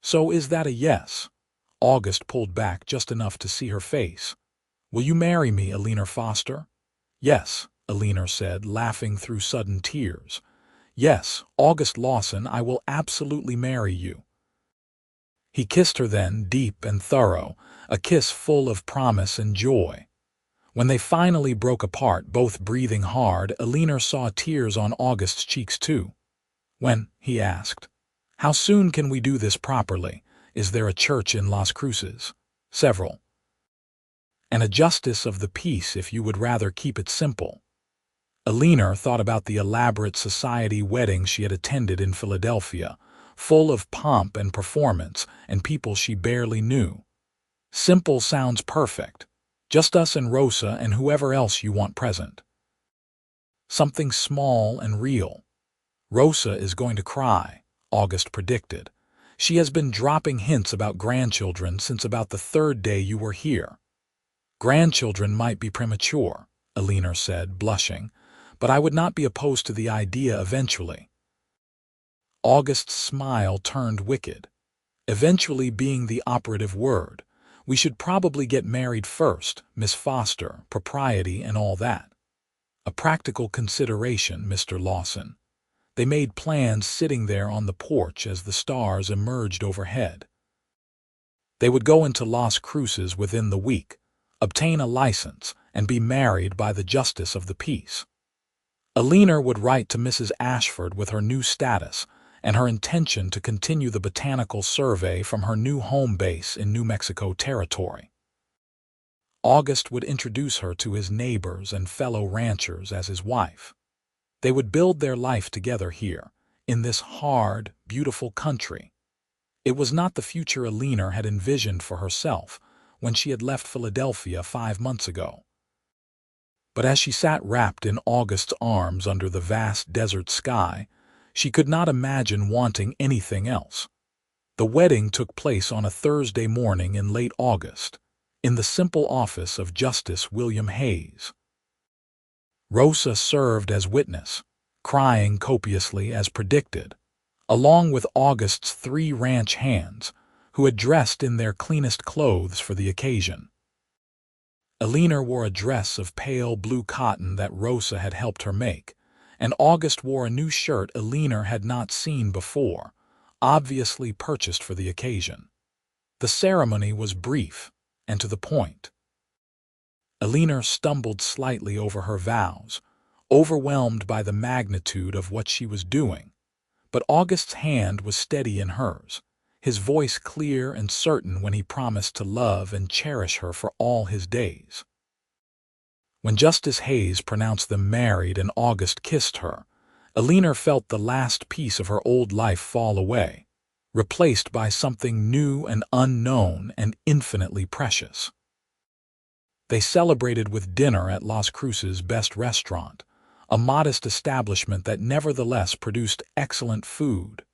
Speaker 1: "So is that a yes?" August pulled back just enough to see her face. "Will you marry me, Eleanor Foster?" "Yes," Eleanor said, laughing through sudden tears. "Yes, August Lawson, I will absolutely marry you." He kissed her then, deep and thorough, a kiss full of promise and joy. When they finally broke apart, both breathing hard, Eleanor saw tears on August's cheeks too. "When?" he asked. "How soon can we do this properly? Is there a church in Las Cruces?" "Several. And a justice of the peace if you would rather keep it simple." Eleanor thought about the elaborate society wedding she had attended in Philadelphia, full of pomp and performance and people she barely knew. Simple sounds perfect. Just us and Rosa and whoever else you want present. Something small and real. Rosa is going to cry, August predicted. She has been dropping hints about grandchildren since about the third day you were here. Grandchildren might be premature, Eleanor said, blushing, but I would not be opposed to the idea eventually. August's smile turned wicked. Eventually being the operative word. We should probably get married first, Miss Foster, propriety and all that. A practical consideration, Mr. Lawson. They made plans sitting there on the porch as the stars emerged overhead. They would go into Las Cruces within the week, obtain a license, and be married by the justice of the peace. Eleanor would write to Mrs. Ashford with her new status and her intention to continue the botanical survey from her new home base in New Mexico territory. August would introduce her to his neighbors and fellow ranchers as his wife. They would build their life together here, in this hard, beautiful country. It was not the future Eleanor had envisioned for herself when she had left Philadelphia 5 months ago. But as she sat wrapped in August's arms under the vast desert sky, she could not imagine wanting anything else. The wedding took place on a Thursday morning in late August, in the simple office of Justice William Hayes. Rosa served as witness, crying copiously as predicted, along with August's 3 ranch hands, who had dressed in their cleanest clothes for the occasion. Eleanor wore a dress of pale blue cotton that Rosa had helped her make, and August wore a new shirt Eleanor had not seen before, obviously purchased for the occasion. The ceremony was brief and to the point. Eleanor stumbled slightly over her vows, overwhelmed by the magnitude of what she was doing, but August's hand was steady in hers, his voice clear and certain when he promised to love and cherish her for all his days. When Justice Hayes pronounced them married and August kissed her, Eleanor felt the last piece of her old life fall away, replaced by something new and unknown and infinitely precious. They celebrated with dinner at Las Cruces' best restaurant, a modest establishment that nevertheless produced excellent food.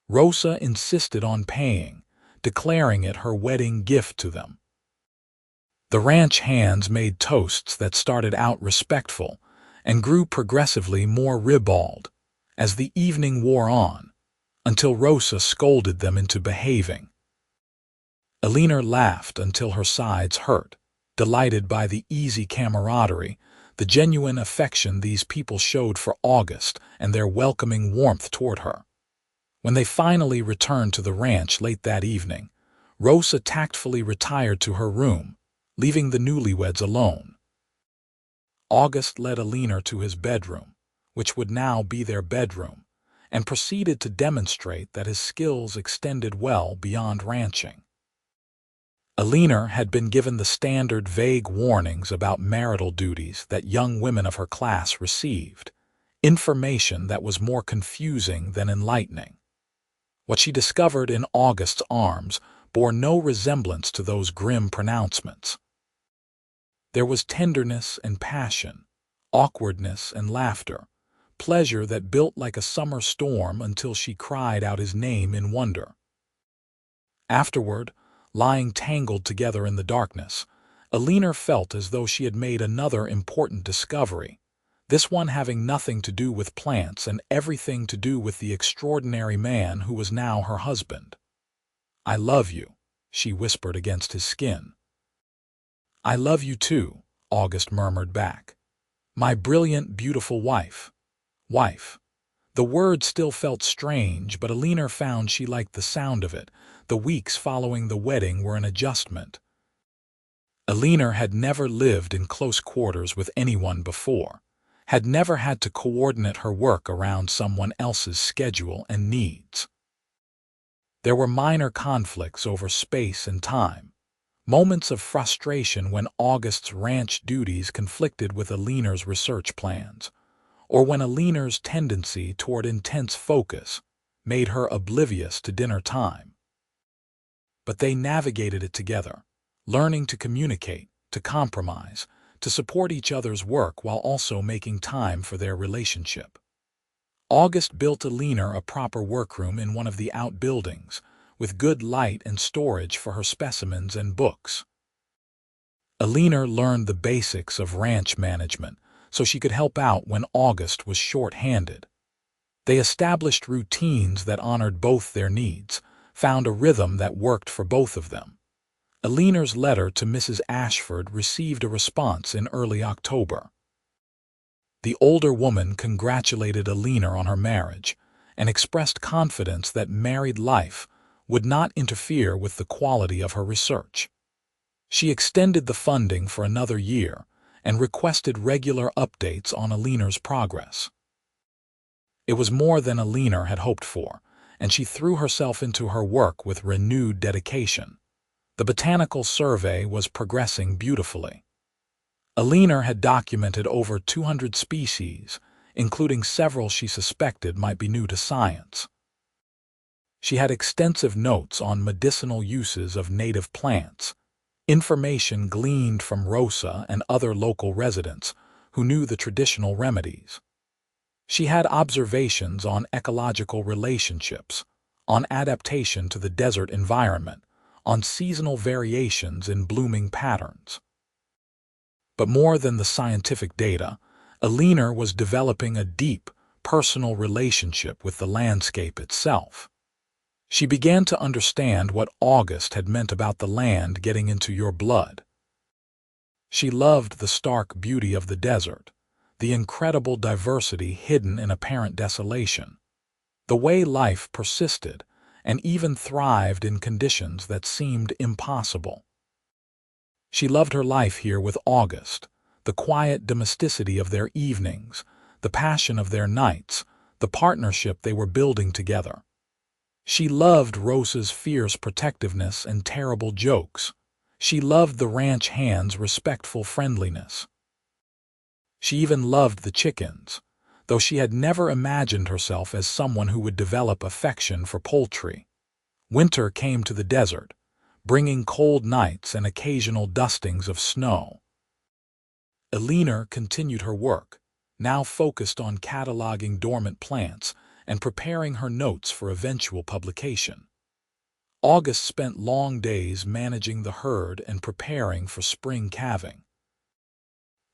Speaker 1: Rosa insisted on paying, declaring it her wedding gift to them. The ranch hands made toasts that started out respectful and grew progressively more ribald as the evening wore on, until Rosa scolded them into behaving. Eleanor laughed until her sides hurt, delighted by the easy camaraderie, the genuine affection these people showed for August and their welcoming warmth toward her. When they finally returned to the ranch late that evening, Rosa tactfully retired to her room, leaving the newlyweds alone. August led Eleanor to his bedroom, which would now be their bedroom, and proceeded to demonstrate that his skills extended well beyond ranching. Eleanor had been given the standard vague warnings about marital duties that young women of her class received, information that was more confusing than enlightening. What she discovered in August's arms bore no resemblance to those grim pronouncements. There was tenderness and passion, awkwardness and laughter, pleasure that built like a summer storm until she cried out his name in wonder. Afterward, lying tangled together in the darkness, Eleanor felt as though she had made another important discovery, this one having nothing to do with plants and everything to do with the extraordinary man who was now her husband. "I love you," she whispered against his skin. "I love you too," August murmured back. "My brilliant, beautiful wife." Wife. The word still felt strange, but Eleanor found she liked the sound of it. The weeks following the wedding were an adjustment. Eleanor had never lived in close quarters with anyone before, had never had to coordinate her work around someone else's schedule and needs. There were minor conflicts over space and time, moments of frustration when August's ranch duties conflicted with Eleanor's research plans, or when Eleanor's tendency toward intense focus made her oblivious to dinner time. But they navigated it together, learning to communicate, to compromise, to support each other's work while also making time for their relationship. August built Eleanor a proper workroom in one of the outbuildings, with good light and storage for her specimens and books. Eleanor learned the basics of ranch management so she could help out when August was short-handed. They established routines that honored both their needs, found a rhythm that worked for both of them. Eleanor's letter to Mrs. Ashford received a response in early October. The older woman congratulated Eleanor on her marriage and expressed confidence that married life would not interfere with the quality of her research. She extended the funding for another year and requested regular updates on Eleanor's progress. It was more than Eleanor had hoped for, and she threw herself into her work with renewed dedication. The botanical survey was progressing beautifully. Eleanor had documented over 200 species, including several she suspected might be new to science. She had extensive notes on medicinal uses of native plants, information gleaned from Rosa and other local residents who knew the traditional remedies. She had observations on ecological relationships, on adaptation to the desert environment, on seasonal variations in blooming patterns. But more than the scientific data, Eleanor was developing a deep, personal relationship with the landscape itself. She began to understand what August had meant about the land getting into your blood. She loved the stark beauty of the desert, the incredible diversity hidden in apparent desolation, the way life persisted and even thrived in conditions that seemed impossible. She loved her life here with August, the quiet domesticity of their evenings, the passion of their nights, the partnership they were building together. She loved Rosa's fierce protectiveness and terrible jokes. She loved the ranch hand's respectful friendliness. She even loved the chickens, though she had never imagined herself as someone who would develop affection for poultry. Winter came to the desert, bringing cold nights and occasional dustings of snow. Eleanor continued her work, now focused on cataloging dormant plants and preparing her notes for eventual publication. August spent long days managing the herd and preparing for spring calving.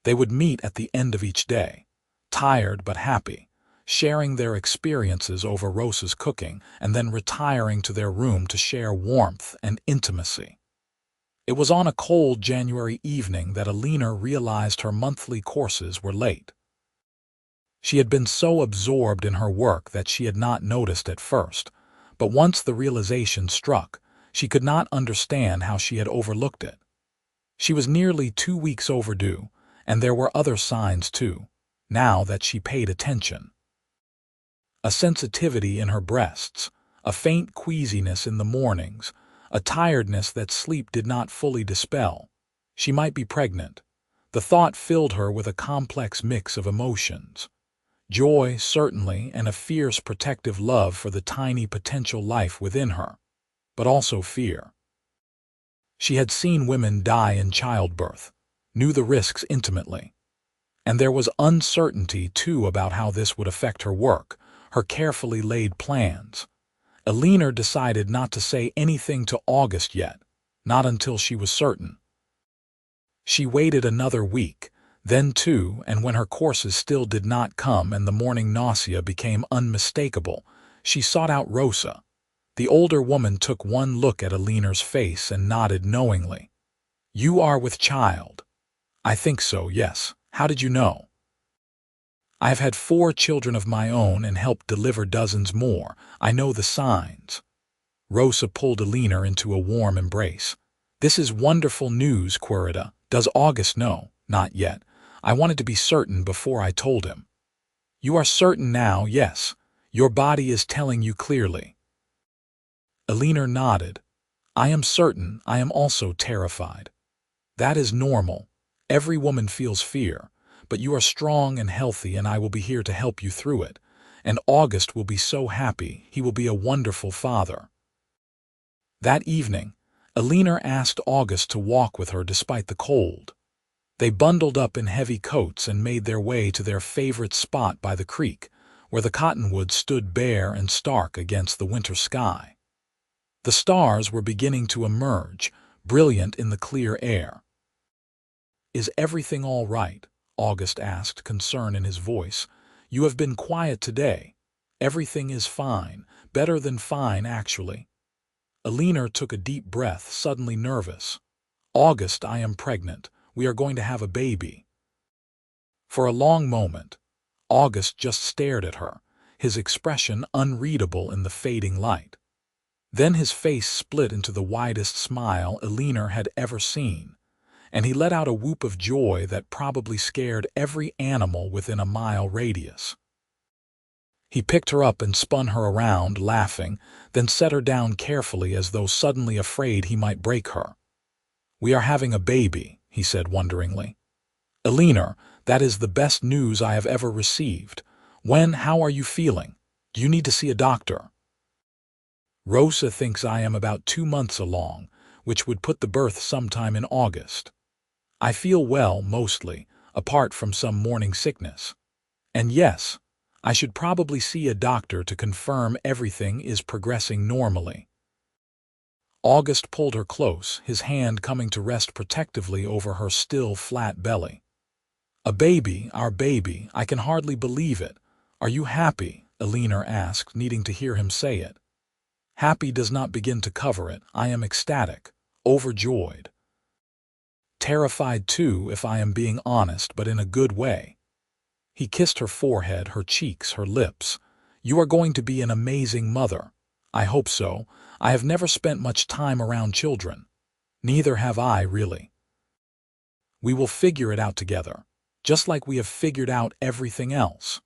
Speaker 1: They would meet at the end of each day, tired but happy, sharing their experiences over Rosa's cooking and then retiring to their room to share warmth and intimacy. It was on a cold January evening that Eleanor realized her monthly courses were late. She had been so absorbed in her work that she had not noticed at first, but once the realization struck, she could not understand how she had overlooked it. She was nearly 2 weeks overdue, and there were other signs too, now that she paid attention. A sensitivity in her breasts, a faint queasiness in the mornings, a tiredness that sleep did not fully dispel. She might be pregnant. The thought filled her with a complex mix of emotions. Joy, certainly, and a fierce protective love for the tiny potential life within her, but also fear. She had seen women die in childbirth, knew the risks intimately. And there was uncertainty, too, about how this would affect her work, her carefully laid plans. Eleanor decided not to say anything to August yet, not until she was certain. She waited another week, then 2, and when her courses still did not come and the morning nausea became unmistakable, she sought out Rosa. The older woman took one look at Eleanor's face and nodded knowingly. "You are with child." "I think so, yes. How did you know?" "I have had 4 children of my own and helped deliver dozens more. I know the signs." Rosa pulled Eleanor into a warm embrace. "This is wonderful news, Querida. Does August know?" "Not yet. I wanted to be certain before I told him." "You are certain now, yes. Your body is telling you clearly." Eleanor nodded. "I am certain. I am also terrified." "That is normal. Every woman feels fear. But you are strong and healthy, and I will be here to help you through it. And August will be so happy. He will be a wonderful father." That evening, Eleanor asked August to walk with her despite the cold. They bundled up in heavy coats and made their way to their favorite spot by the creek, where the cottonwoods stood bare and stark against the winter sky. The stars were beginning to emerge, brilliant in the clear air. "Is everything all right?" August asked, concern in his voice. "You have been quiet today." "Everything is fine, better than fine, actually." Eleanor took a deep breath, suddenly nervous. "August, I am pregnant. We are going to have a baby." For a long moment, August just stared at her, his expression unreadable in the fading light. Then his face split into the widest smile Eleanor had ever seen, and he let out a whoop of joy that probably scared every animal within a mile radius. He picked her up and spun her around, laughing, then set her down carefully as though suddenly afraid he might break her. "We are having a baby," he said wonderingly. "Eleanor, that is the best news I have ever received. How are you feeling? Do you need to see a doctor?" "Rosa thinks I am about 2 months along, which would put the birth sometime in August. I feel well, mostly, apart from some morning sickness. And yes, I should probably see a doctor to confirm everything is progressing normally." August pulled her close, his hand coming to rest protectively over her still flat belly. "A baby, our baby, I can hardly believe it. Are you happy?" Eleanor asked, needing to hear him say it. "Happy does not begin to cover it. I am ecstatic, overjoyed. Terrified too, if I am being honest, but in a good way." He kissed her forehead, her cheeks, her lips. "You are going to be an amazing mother." "I hope so. I have never spent much time around children." "Neither have I, really." "We will figure it out together, just like we have figured out everything else."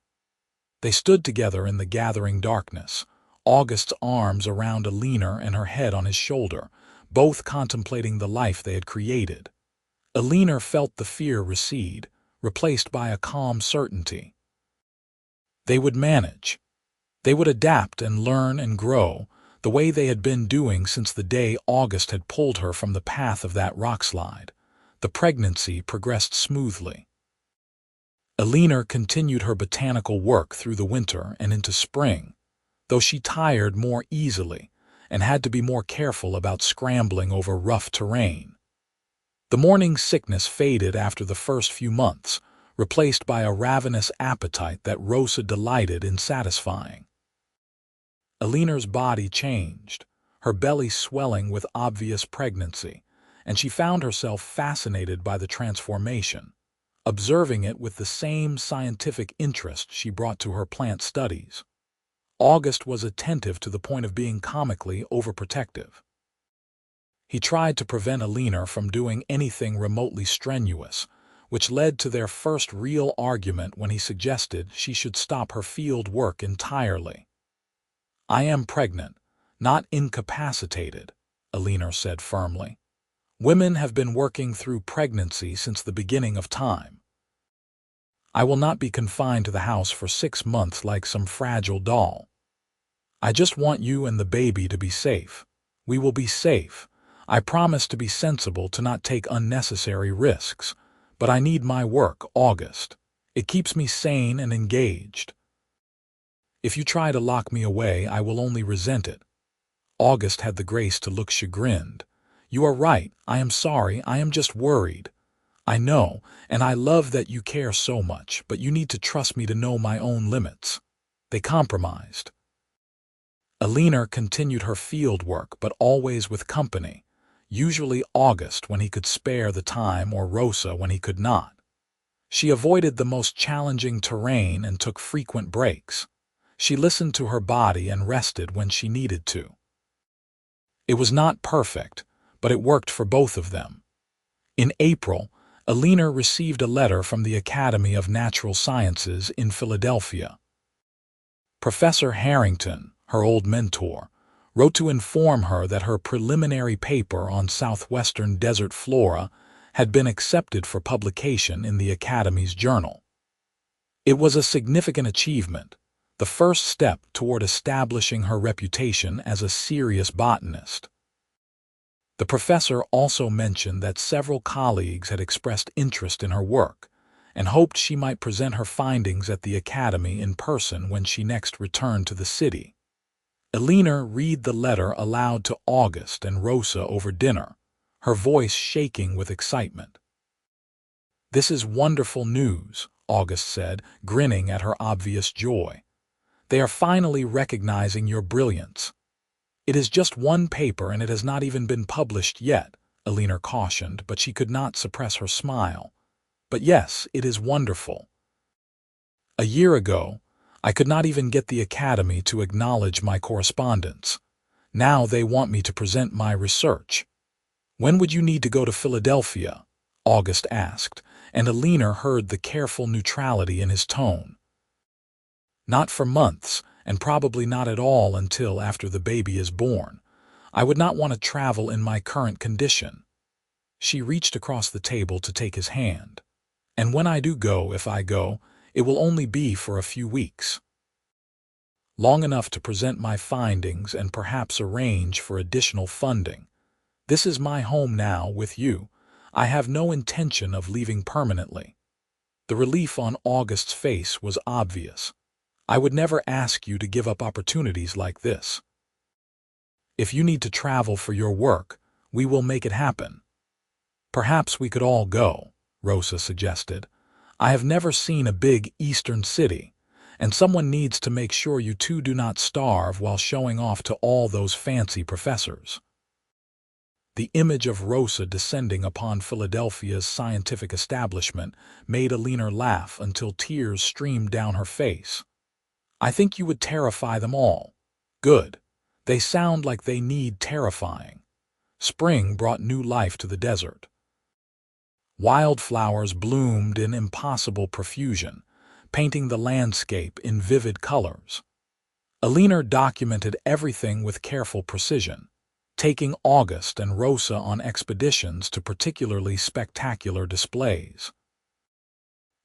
Speaker 1: They stood together in the gathering darkness, August's arms around Eleanor and her head on his shoulder, both contemplating the life they had created. Eleanor felt the fear recede, replaced by a calm certainty. They would manage. They would adapt and learn and grow, the way they had been doing since the day August had pulled her from the path of that rockslide. The pregnancy progressed smoothly. Eleanor continued her botanical work through the winter and into spring, though she tired more easily and had to be more careful about scrambling over rough terrain. The morning sickness faded after the first few months, replaced by a ravenous appetite that Rosa delighted in satisfying. Eleanor's body changed, her belly swelling with obvious pregnancy, and she found herself fascinated by the transformation, observing it with the same scientific interest she brought to her plant studies. August was attentive to the point of being comically overprotective. He tried to prevent Eleanor from doing anything remotely strenuous, which led to their first real argument when he suggested she should stop her field work entirely. "I am pregnant, not incapacitated," Eleanor said firmly. "Women have been working through pregnancy since the beginning of time. I will not be confined to the house for 6 months like some fragile doll. I just want you and the baby to be safe. We will be safe. I promise to be sensible, to not take unnecessary risks. But I need my work, August. It keeps me sane and engaged. If you try to lock me away, I will only resent it." August had the grace to look chagrined. "You are right. I am sorry. I am just worried. I know, and I love that you care so much, but you need to trust me to know my own limits." They compromised. Eleanor continued her field work, but always with company, usually August when he could spare the time or Rosa when he could not. She avoided the most challenging terrain and took frequent breaks. She listened to her body and rested when she needed to. It was not perfect, but it worked for both of them. In April, Eleanor received a letter from the Academy of Natural Sciences in Philadelphia. Professor Harrington, her old mentor, wrote to inform her that her preliminary paper on southwestern desert flora had been accepted for publication in the Academy's journal. It was a significant achievement, the first step toward establishing her reputation as a serious botanist. The professor also mentioned that several colleagues had expressed interest in her work, and hoped she might present her findings at the academy in person when she next returned to the city. Eleanor read the letter aloud to August and Rosa over dinner, her voice shaking with excitement. "This is wonderful news," August said, grinning at her obvious joy. "They are finally recognizing your brilliance." "It is just one paper and it has not even been published yet," Eleanor cautioned, but she could not suppress her smile. "But yes, it is wonderful. A year ago, I could not even get the Academy to acknowledge my correspondence. Now they want me to present my research." "When would you need to go to Philadelphia?" August asked, and Eleanor heard the careful neutrality in his tone. "Not for months, and probably not at all until after the baby is born. I would not want to travel in my current condition." She reached across the table to take his hand. "And when I do go, if I go, it will only be for a few weeks. Long enough to present my findings and perhaps arrange for additional funding. This is my home now with you. I have no intention of leaving permanently." The relief on August's face was obvious. "I would never ask you to give up opportunities like this. If you need to travel for your work, we will make it happen." "Perhaps we could all go," Rosa suggested. "I have never seen a big eastern city, and someone needs to make sure you two do not starve while showing off to all those fancy professors." The image of Rosa descending upon Philadelphia's scientific establishment made Eleanor laugh until tears streamed down her face. "I think you would terrify them all." "Good. They sound like they need terrifying." Spring brought new life to the desert. Wildflowers bloomed in impossible profusion, painting the landscape in vivid colors. Eleanor documented everything with careful precision, taking August and Rosa on expeditions to particularly spectacular displays.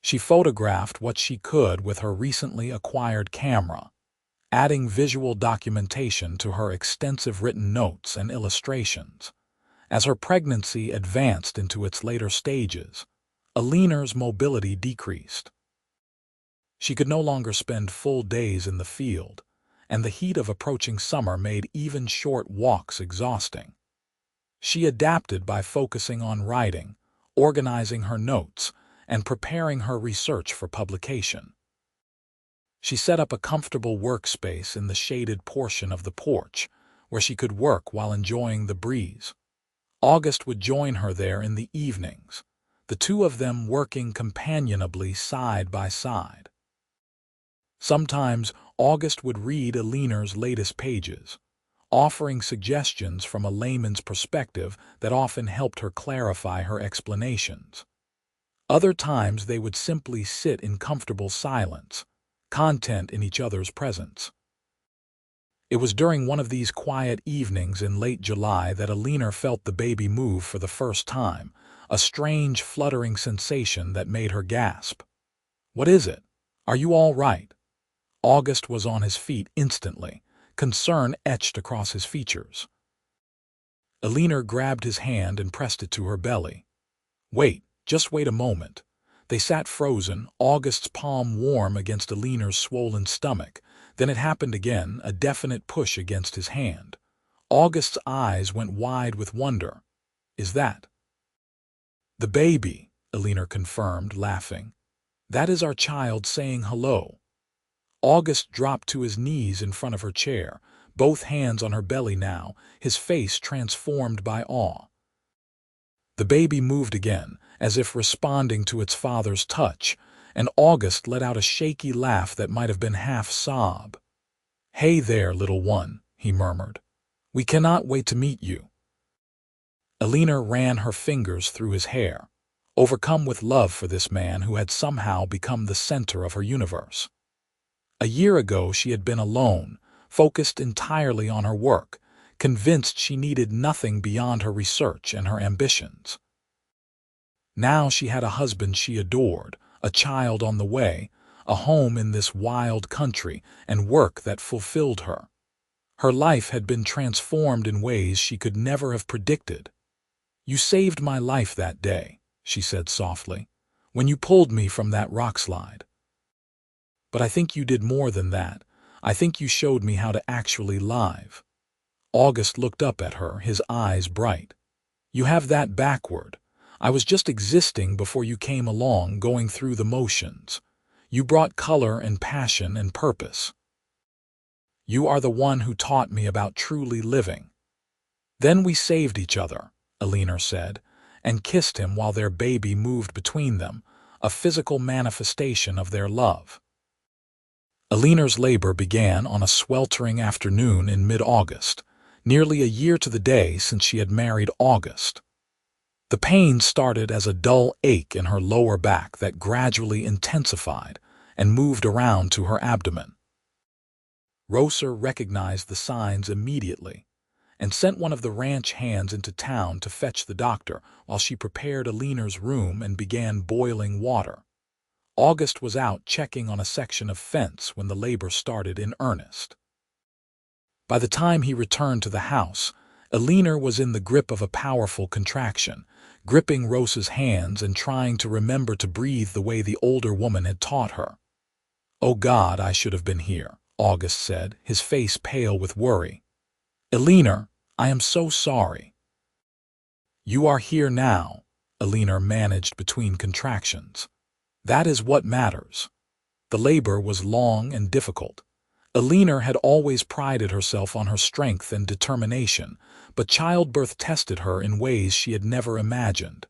Speaker 1: She photographed what she could with her recently acquired camera, adding visual documentation to her extensive written notes and illustrations. As her pregnancy advanced into its later stages, Eleanor's mobility decreased. She could no longer spend full days in the field, and the heat of approaching summer made even short walks exhausting. She adapted by focusing on writing, organizing her notes, and preparing her research for publication. She set up a comfortable workspace in the shaded portion of the porch, where she could work while enjoying the breeze. August would join her there in the evenings, the two of them working companionably side by side. Sometimes August would read Eleanor's latest pages, offering suggestions from a layman's perspective that often helped her clarify her explanations. Other times they would simply sit in comfortable silence, content in each other's presence. It was during one of these quiet evenings in late July that Eleanor felt the baby move for the first time, a strange fluttering sensation that made her gasp. "What is it? Are you all right?" August was on his feet instantly, concern etched across his features. Eleanor grabbed his hand and pressed it to her belly. "Wait, just wait a moment." They sat frozen, August's palm warm against Eleanor's swollen stomach. Then it happened again, a definite push against his hand. August's eyes went wide with wonder. "Is that?" "The baby," Eleanor confirmed, laughing. "That is our child saying hello." August dropped to his knees in front of her chair, both hands on her belly now, his face transformed by awe. The baby moved again, as if responding to its father's touch, and August let out a shaky laugh that might have been half sob. "Hey there, little one," he murmured. "We cannot wait to meet you." Eleanor ran her fingers through his hair, overcome with love for this man who had somehow become the center of her universe. A year ago she had been alone, focused entirely on her work, convinced she needed nothing beyond her research and her ambitions. Now she had a husband she adored, a child on the way, a home in this wild country, and work that fulfilled her. Her life had been transformed in ways she could never have predicted. "You saved my life that day," she said softly. when you pulled me from that rockslide. But I think you did more than that. I think you showed me how to actually live." August looked up at her, his eyes bright. "You have that backward. I was just existing before you came along, going through the motions. You brought color and passion and purpose. You are the one who taught me about truly living." "Then we saved each other," Eleanor said, and kissed him while their baby moved between them, a physical manifestation of their love. Eleanor's labor began on a sweltering afternoon in mid-August, nearly a year to the day since she had married August. The pain started as a dull ache in her lower back that gradually intensified and moved around to her abdomen. Rosa recognized the signs immediately and sent one of the ranch hands into town to fetch the doctor while she prepared Eleanor's room and began boiling water. August was out checking on a section of fence when the labor started in earnest. By the time he returned to the house, Eleanor was in the grip of a powerful contraction, gripping Rosa's hands and trying to remember to breathe the way the older woman had taught her. "Oh God, I should have been here," August said, his face pale with worry. "Eleanor, I am so sorry." "You are here now," Eleanor managed between contractions. "That is what matters." The labor was long and difficult. Eleanor had always prided herself on her strength and determination, but childbirth tested her in ways she had never imagined.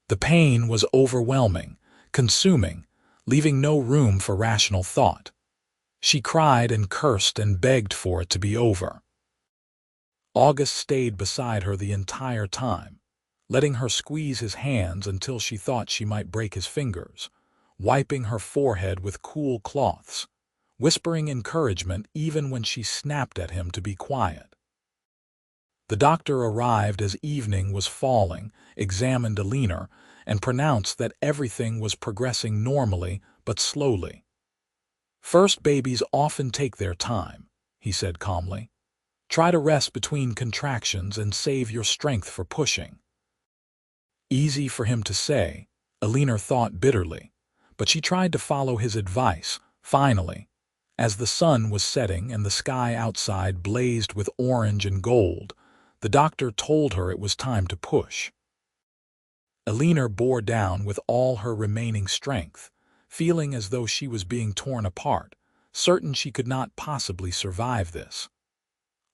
Speaker 1: The pain was overwhelming, consuming, leaving no room for rational thought. She cried and cursed and begged for it to be over. August stayed beside her the entire time, letting her squeeze his hands until she thought she might break his fingers, wiping her forehead with cool cloths, whispering encouragement even when she snapped at him to be quiet. The doctor arrived as evening was falling, examined Eleanor, and pronounced that everything was progressing normally but slowly. "First babies often take their time," he said calmly. "Try to rest between contractions and save your strength for pushing." Easy for him to say, Eleanor thought bitterly, but she tried to follow his advice. Finally, as the sun was setting and the sky outside blazed with orange and gold, the doctor told her it was time to push. Eleanor bore down with all her remaining strength, feeling as though she was being torn apart, certain she could not possibly survive this.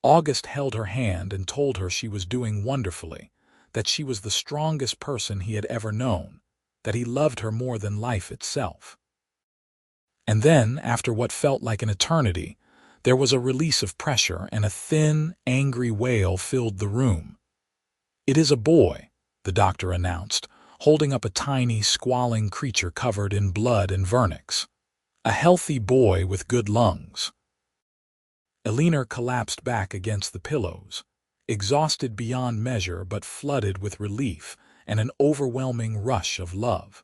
Speaker 1: August held her hand and told her she was doing wonderfully, that she was the strongest person he had ever known, that he loved her more than life itself. And then, after what felt like an eternity, there was a release of pressure and a thin, angry wail filled the room. "It is a boy," the doctor announced, holding up a tiny, squalling creature covered in blood and vernix. "A healthy boy with good lungs." Eleanor collapsed back against the pillows, exhausted beyond measure but flooded with relief and an overwhelming rush of love.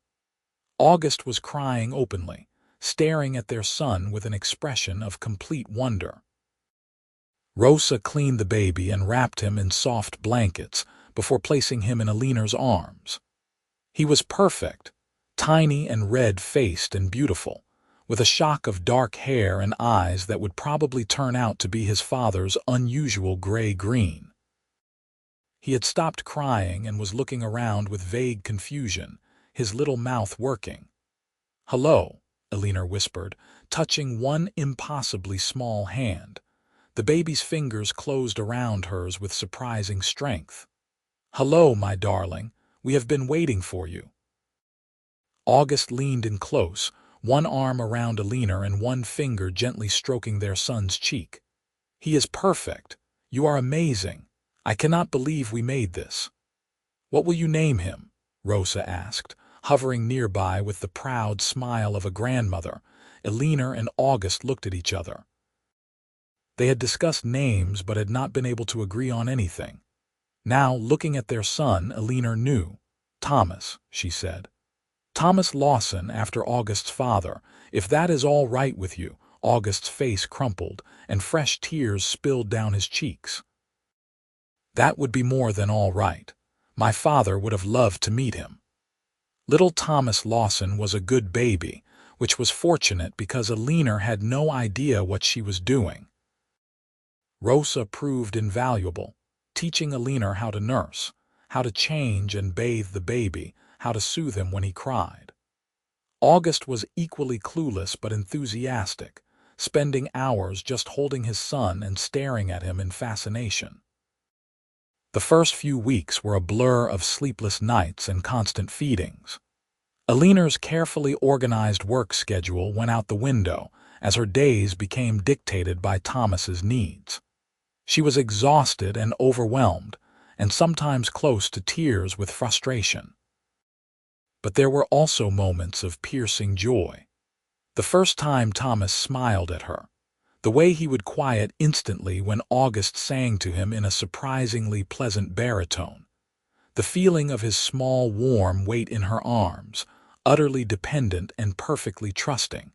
Speaker 1: August was crying openly, staring at their son with an expression of complete wonder. Rosa cleaned the baby and wrapped him in soft blankets before placing him in Eleanor's arms. He was perfect, tiny and red-faced and beautiful, with a shock of dark hair and eyes that would probably turn out to be his father's unusual gray-green. He had stopped crying and was looking around with vague confusion, his little mouth working. "Hello," Eleanor whispered, touching one impossibly small hand. The baby's fingers closed around hers with surprising strength. "Hello, my darling. We have been waiting for you." August leaned in close, one arm around Eleanor and one finger gently stroking their son's cheek. "He is perfect. You are amazing. I cannot believe we made this." "What will you name him?" Rosa asked, hovering nearby with the proud smile of a grandmother. Eleanor and August looked at each other. They had discussed names but had not been able to agree on anything. Now, looking at their son, Eleanor knew. "Thomas," she said. "Thomas Lawson, after August's father. If that is all right with you." August's face crumpled, and fresh tears spilled down his cheeks. "That would be more than all right. My father would have loved to meet him." Little Thomas Lawson was a good baby, which was fortunate because Eleanor had no idea what she was doing. Rosa proved invaluable, teaching Eleanor how to nurse, how to change and bathe the baby, how to soothe him when he cried. August was equally clueless but enthusiastic, spending hours just holding his son and staring at him in fascination. The first few weeks were a blur of sleepless nights and constant feedings. Eleanor's carefully organized work schedule went out the window as her days became dictated by Thomas's needs. She was exhausted and overwhelmed, and sometimes close to tears with frustration. But there were also moments of piercing joy. The first time Thomas smiled at her, the way he would quiet instantly when August sang to him in a surprisingly pleasant baritone, the feeling of his small, warm weight in her arms, utterly dependent and perfectly trusting.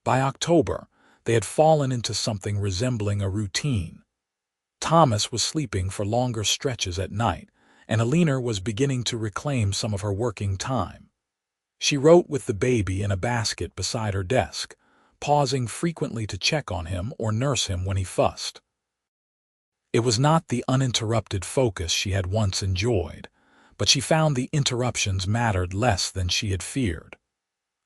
Speaker 1: By October, they had fallen into something resembling a routine. Thomas was sleeping for longer stretches at night, and Eleanor was beginning to reclaim some of her working time. She wrote with the baby in a basket beside her desk, pausing frequently to check on him or nurse him when he fussed. It was not the uninterrupted focus she had once enjoyed, but she found the interruptions mattered less than she had feared.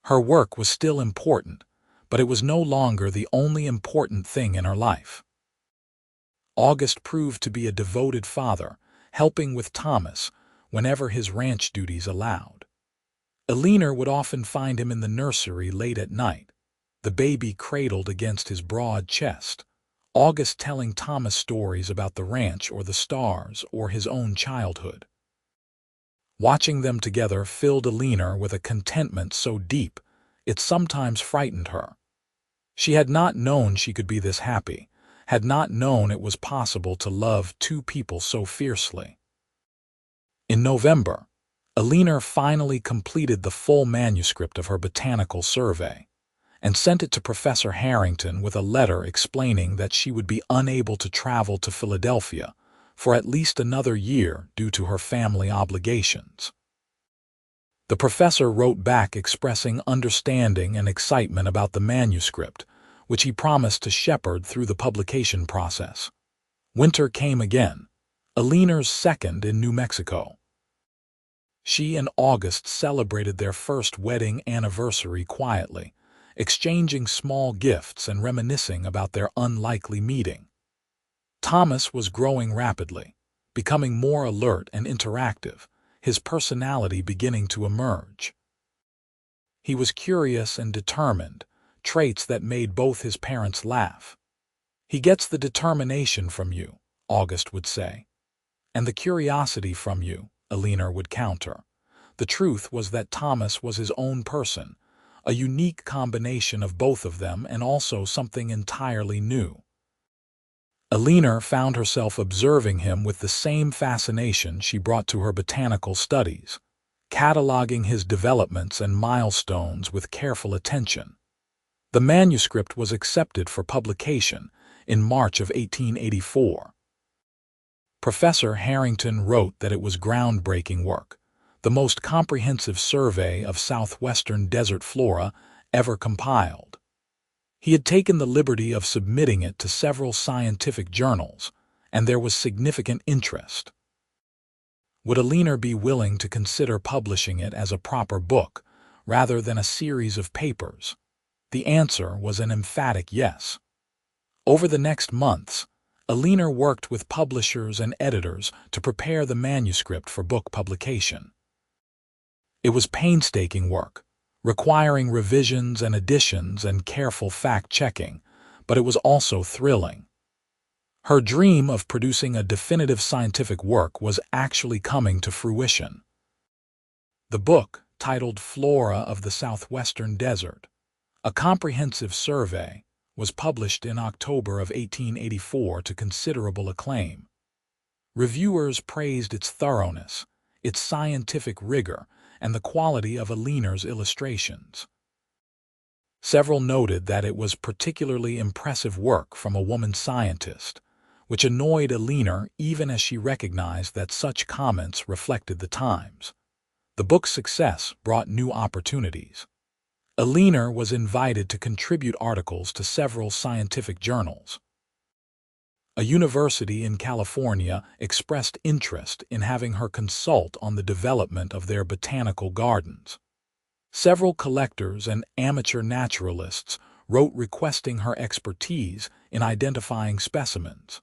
Speaker 1: Her work was still important, but it was no longer the only important thing in her life. August proved to be a devoted father, helping with Thomas whenever his ranch duties allowed. Eleanor would often find him in the nursery late at night, the baby cradled against his broad chest, August telling Thomas stories about the ranch or the stars or his own childhood. Watching them together filled Eleanor with a contentment so deep it sometimes frightened her. She had not known she could be this happy, had not known it was possible to love two people so fiercely. In November, Eleanor finally completed the full manuscript of her botanical survey and sent it to Professor Harrington with a letter explaining that she would be unable to travel to Philadelphia for at least another year due to her family obligations. The professor wrote back expressing understanding and excitement about the manuscript, which he promised to shepherd through the publication process. Winter came again, Eleanor's second in New Mexico. She and August celebrated their first wedding anniversary quietly, exchanging small gifts and reminiscing about their unlikely meeting. Thomas was growing rapidly, becoming more alert and interactive, his personality beginning to emerge. He was curious and determined, traits that made both his parents laugh. "He gets the determination from you," August would say, "and the curiosity from you," Eleanor would counter. The truth was that Thomas was his own person, a unique combination of both of them and also something entirely new. Eleanor found herself observing him with the same fascination she brought to her botanical studies, cataloging his developments and milestones with careful attention. The manuscript was accepted for publication in March of 1884. Professor Harrington wrote that it was groundbreaking work, the most comprehensive survey of southwestern desert flora ever compiled. He had taken the liberty of submitting it to several scientific journals, and there was significant interest. Would Eleanor be willing to consider publishing it as a proper book, rather than a series of papers? The answer was an emphatic yes. Over the next months, Eleanor worked with publishers and editors to prepare the manuscript for book publication. It was painstaking work, requiring revisions and additions and careful fact-checking, but it was also thrilling. Her dream of producing a definitive scientific work was actually coming to fruition. The book, titled Flora of the Southwestern Desert, a comprehensive survey, was published in October of 1884 to considerable acclaim. Reviewers praised its thoroughness, its scientific rigor, and the quality of Eleanor's illustrations. Several noted that it was particularly impressive work from a woman scientist, which annoyed Eleanor even as she recognized that such comments reflected the times. The book's success brought new opportunities. Eleanor was invited to contribute articles to several scientific journals. A university in California expressed interest in having her consult on the development of their botanical gardens. Several collectors and amateur naturalists wrote requesting her expertise in identifying specimens.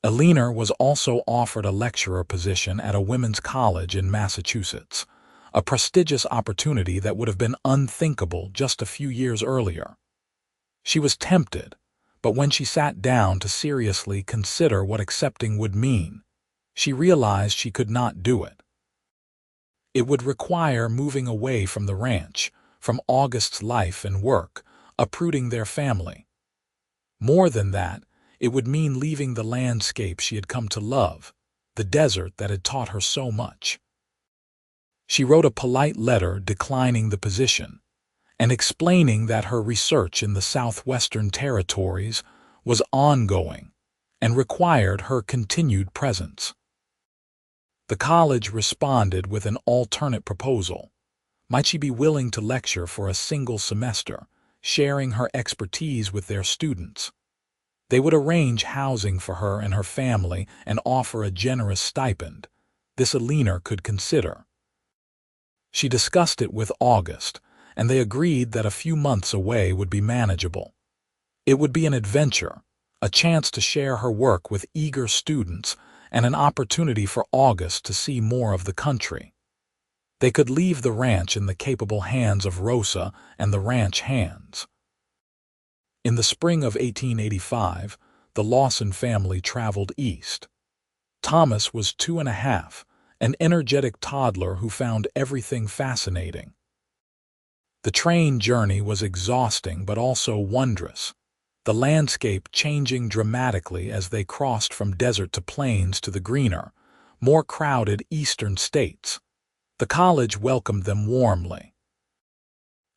Speaker 1: Eleanor was also offered a lecturer position at a women's college in Massachusetts, a prestigious opportunity that would have been unthinkable just a few years earlier. She was tempted, but when she sat down to seriously consider what accepting would mean, she realized she could not do it. It would require moving away from the ranch, from August's life and work, uprooting their family. More than that, it would mean leaving the landscape she had come to love, the desert that had taught her so much. She wrote a polite letter declining the position and explaining that her research in the Southwestern Territories was ongoing and required her continued presence. The college responded with an alternate proposal. Might she be willing to lecture for a single semester, sharing her expertise with their students? They would arrange housing for her and her family and offer a generous stipend. This Eleanor could consider. She discussed it with August, and they agreed that a few months away would be manageable. It would be an adventure, a chance to share her work with eager students, and an opportunity for August to see more of the country. They could leave the ranch in the capable hands of Rosa and the ranch hands. In the spring of 1885, the Lawson family traveled east. Thomas was 2.5, an energetic toddler who found everything fascinating. The train journey was exhausting but also wondrous, the landscape changing dramatically as they crossed from desert to plains to the greener, more crowded eastern states. The college welcomed them warmly.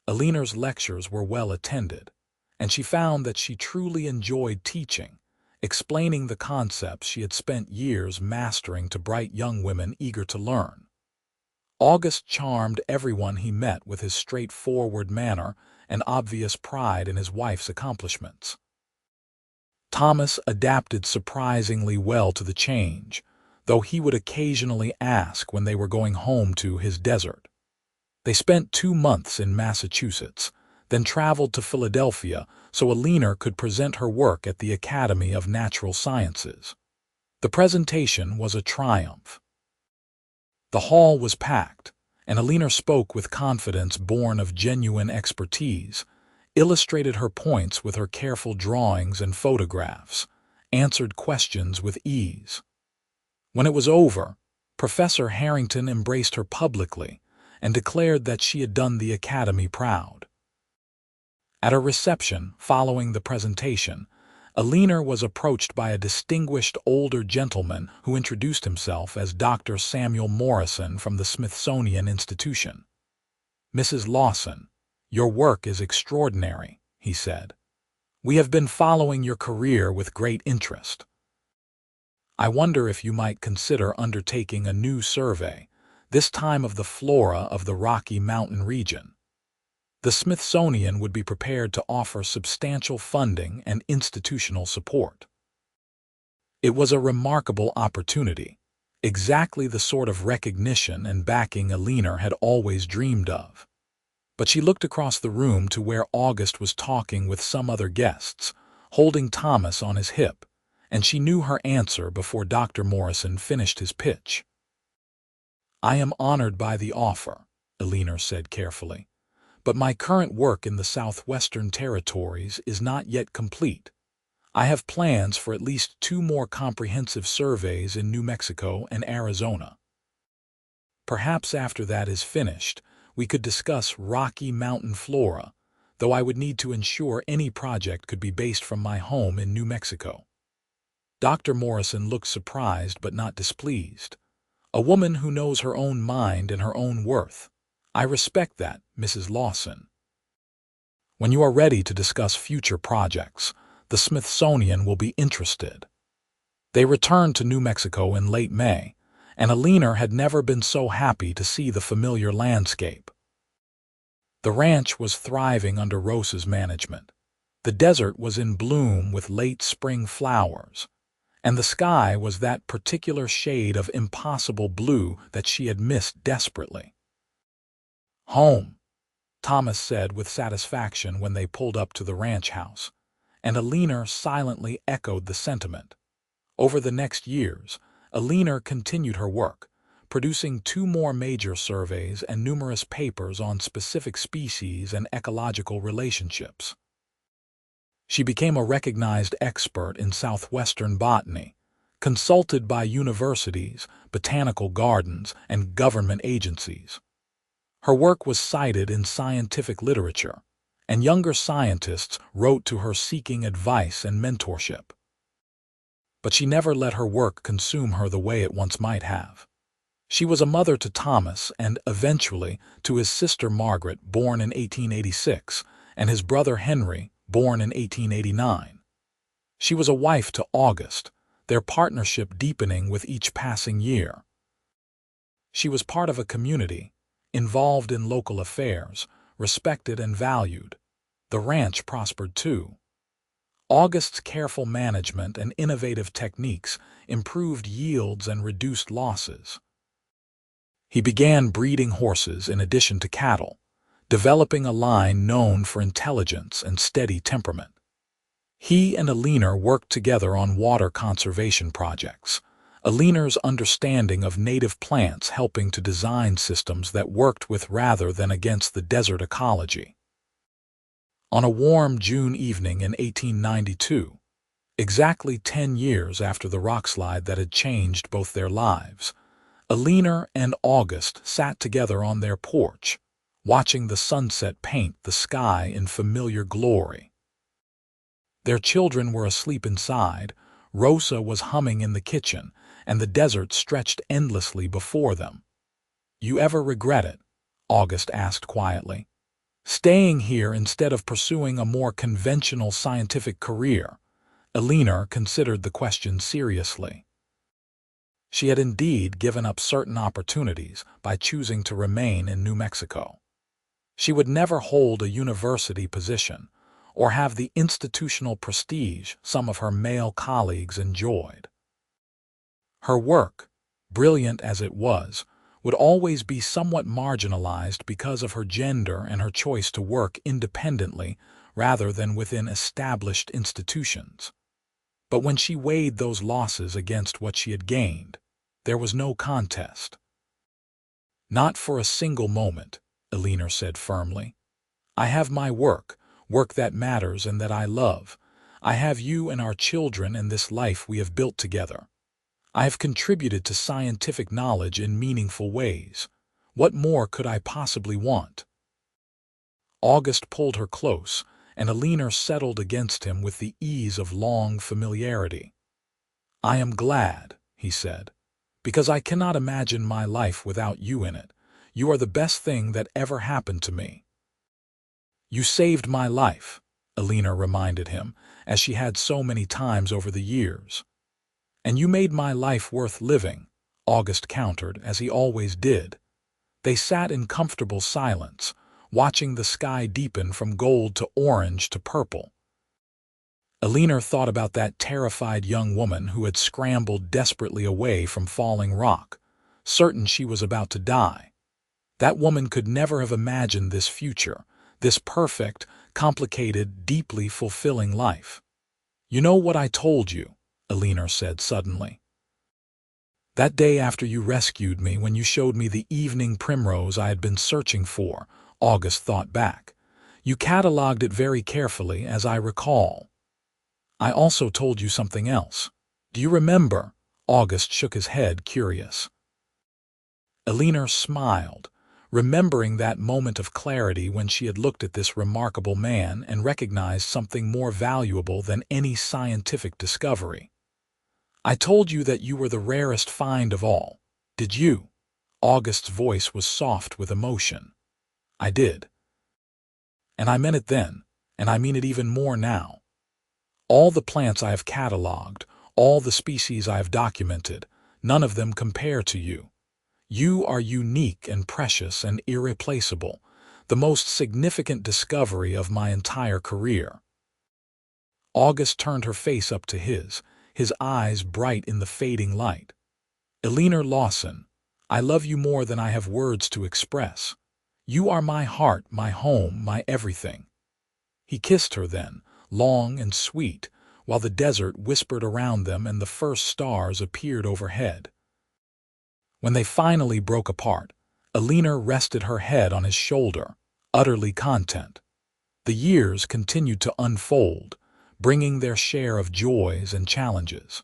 Speaker 1: Eleanor's lectures were well attended, and she found that she truly enjoyed teaching, explaining the concepts she had spent years mastering to bright young women eager to learn. August charmed everyone he met with his straightforward manner and obvious pride in his wife's accomplishments. Thomas adapted surprisingly well to the change, though he would occasionally ask when they were going home to his desert. They spent 2 months in Massachusetts, then traveled to Philadelphia so Eleanor could present her work at the Academy of Natural Sciences. The presentation was a triumph. The hall was packed, and Eleanor spoke with confidence born of genuine expertise, illustrated her points with her careful drawings and photographs, answered questions with ease. When it was over, Professor Harrington embraced her publicly and declared that she had done the Academy proud. At a reception following the presentation, Eleanor was approached by a distinguished older gentleman who introduced himself as Dr. Samuel Morrison from the Smithsonian Institution. "Mrs. Lawson, your work is extraordinary," he said. "We have been following your career with great interest. I wonder if you might consider undertaking a new survey, this time of the flora of the Rocky Mountain region. The Smithsonian would be prepared to offer substantial funding and institutional support." It was a remarkable opportunity, exactly the sort of recognition and backing Eleanor had always dreamed of. But she looked across the room to where August was talking with some other guests, holding Thomas on his hip, and she knew her answer before Dr. Morrison finished his pitch. "I am honored by the offer," Eleanor said carefully. "But my current work in the Southwestern Territories is not yet complete. I have plans for at least 2 more comprehensive surveys in New Mexico and Arizona. Perhaps after that is finished, we could discuss Rocky Mountain flora, though I would need to ensure any project could be based from my home in New Mexico." Dr. Morrison looked surprised but not displeased. "A woman who knows her own mind and her own worth. I respect that, Mrs. Lawson. When you are ready to discuss future projects, the Smithsonian will be interested." They returned to New Mexico in late May, and Eleanor had never been so happy to see the familiar landscape. The ranch was thriving under Rosa's management. The desert was in bloom with late spring flowers, and the sky was that particular shade of impossible blue that she had missed desperately. "Home," Thomas said with satisfaction when they pulled up to the ranch house, and Eleanor silently echoed the sentiment. Over the next years, Eleanor continued her work, producing 2 more major surveys and numerous papers on specific species and ecological relationships. She became a recognized expert in southwestern botany, consulted by universities, botanical gardens, and government agencies. Her work was cited in scientific literature, and younger scientists wrote to her seeking advice and mentorship. But she never let her work consume her the way it once might have. She was a mother to Thomas and, eventually, to his sister Margaret, born in 1886, and his brother Henry, born in 1889. She was a wife to August, their partnership deepening with each passing year. She was part of a community, involved in local affairs, respected and valued. The ranch prospered too. August's careful management and innovative techniques improved yields and reduced losses. He began breeding horses in addition to cattle, developing a line known for intelligence and steady temperament. He and Eleanor worked together on water conservation projects, Eleanor's understanding of native plants helping to design systems that worked with rather than against the desert ecology. On a warm June evening in 1892, exactly 10 years after the rockslide that had changed both their lives, Eleanor and August sat together on their porch, watching the sunset paint the sky in familiar glory. Their children were asleep inside, Rosa was humming in the kitchen, and the desert stretched endlessly before them. "You ever regret it?" August asked quietly. "Staying here instead of pursuing a more conventional scientific career?" Eleanor considered the question seriously. She had indeed given up certain opportunities by choosing to remain in New Mexico. She would never hold a university position or have the institutional prestige some of her male colleagues enjoyed. Her work, brilliant as it was, would always be somewhat marginalized because of her gender and her choice to work independently rather than within established institutions. But when she weighed those losses against what she had gained, there was no contest. "Not for a single moment," Eleanor said firmly. "I have my work that matters and that I love. I have you and our children and this life we have built together. I have contributed to scientific knowledge in meaningful ways. What more could I possibly want?" August pulled her close, and Eleanor settled against him with the ease of long familiarity. "I am glad," he said, "because I cannot imagine my life without you in it. You are the best thing that ever happened to me." "You saved my life," Eleanor reminded him, as she had so many times over the years. "And you made my life worth living," August countered, as he always did. They sat in comfortable silence, watching the sky deepen from gold to orange to purple. Eleanor thought about that terrified young woman who had scrambled desperately away from falling rock, certain she was about to die. That woman could never have imagined this future, this perfect, complicated, deeply fulfilling life. "You know what I told you," Eleanor said suddenly. "That day after you rescued me, when you showed me the evening primrose I had been searching for," August thought back. "You catalogued it very carefully, as I recall. I also told you something else. Do you remember?" August shook his head, curious. Eleanor smiled, remembering that moment of clarity when she had looked at this remarkable man and recognized something more valuable than any scientific discovery. "I told you that you were the rarest find of all. Did you?" August's voice was soft with emotion. "I did. And I meant it then, and I mean it even more now. All the plants I have catalogued, all the species I have documented, None of them compare to you. You are unique and precious and irreplaceable, the most significant discovery of my entire career." August turned her face up to his eyes bright in the fading light. "Eleanor Lawson, I love you more than I have words to express. You are my heart, my home, my everything." He kissed her then, long and sweet, while the desert whispered around them and the first stars appeared overhead. When they finally broke apart, Eleanor rested her head on his shoulder, utterly content. The years continued to unfold, bringing their share of joys and challenges.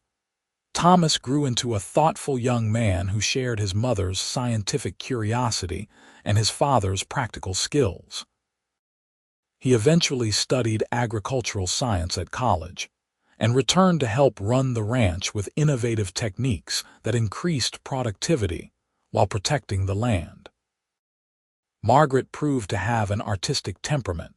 Speaker 1: Thomas grew into a thoughtful young man who shared his mother's scientific curiosity and his father's practical skills. He eventually studied agricultural science at college and returned to help run the ranch with innovative techniques that increased productivity while protecting the land. Margaret proved to have an artistic temperament,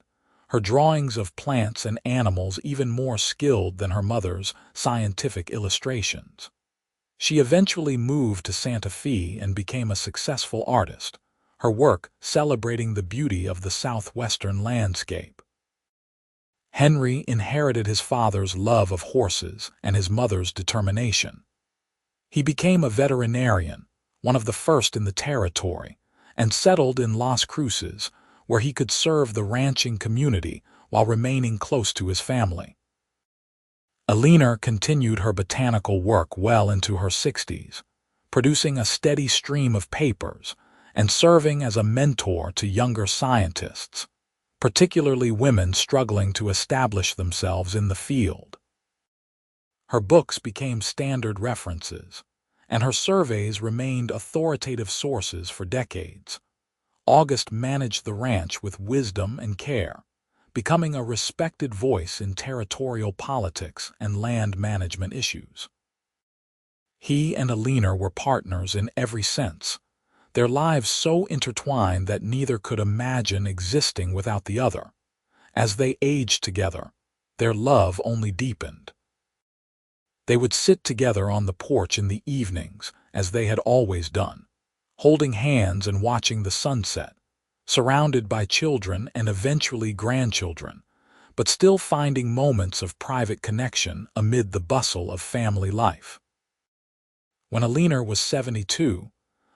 Speaker 1: her drawings of plants and animals even more skilled than her mother's scientific illustrations. She eventually moved to Santa Fe and became a successful artist, her work celebrating the beauty of the southwestern landscape. Henry inherited his father's love of horses and his mother's determination. He became a veterinarian, one of the first in the territory, and settled in Las Cruces, where he could serve the ranching community while remaining close to his family. Eleanor continued her botanical work well into her 60s, producing a steady stream of papers and serving as a mentor to younger scientists, particularly women struggling to establish themselves in the field. Her books became standard references, and her surveys remained authoritative sources for decades. August managed the ranch with wisdom and care, becoming a respected voice in territorial politics and land management issues. He and Eleanor were partners in every sense, their lives so intertwined that neither could imagine existing without the other. As they aged together, their love only deepened. They would sit together on the porch in the evenings, as they had always done, holding hands and watching the sunset, surrounded by children and eventually grandchildren, but still finding moments of private connection amid the bustle of family life. When Eleanor was 72,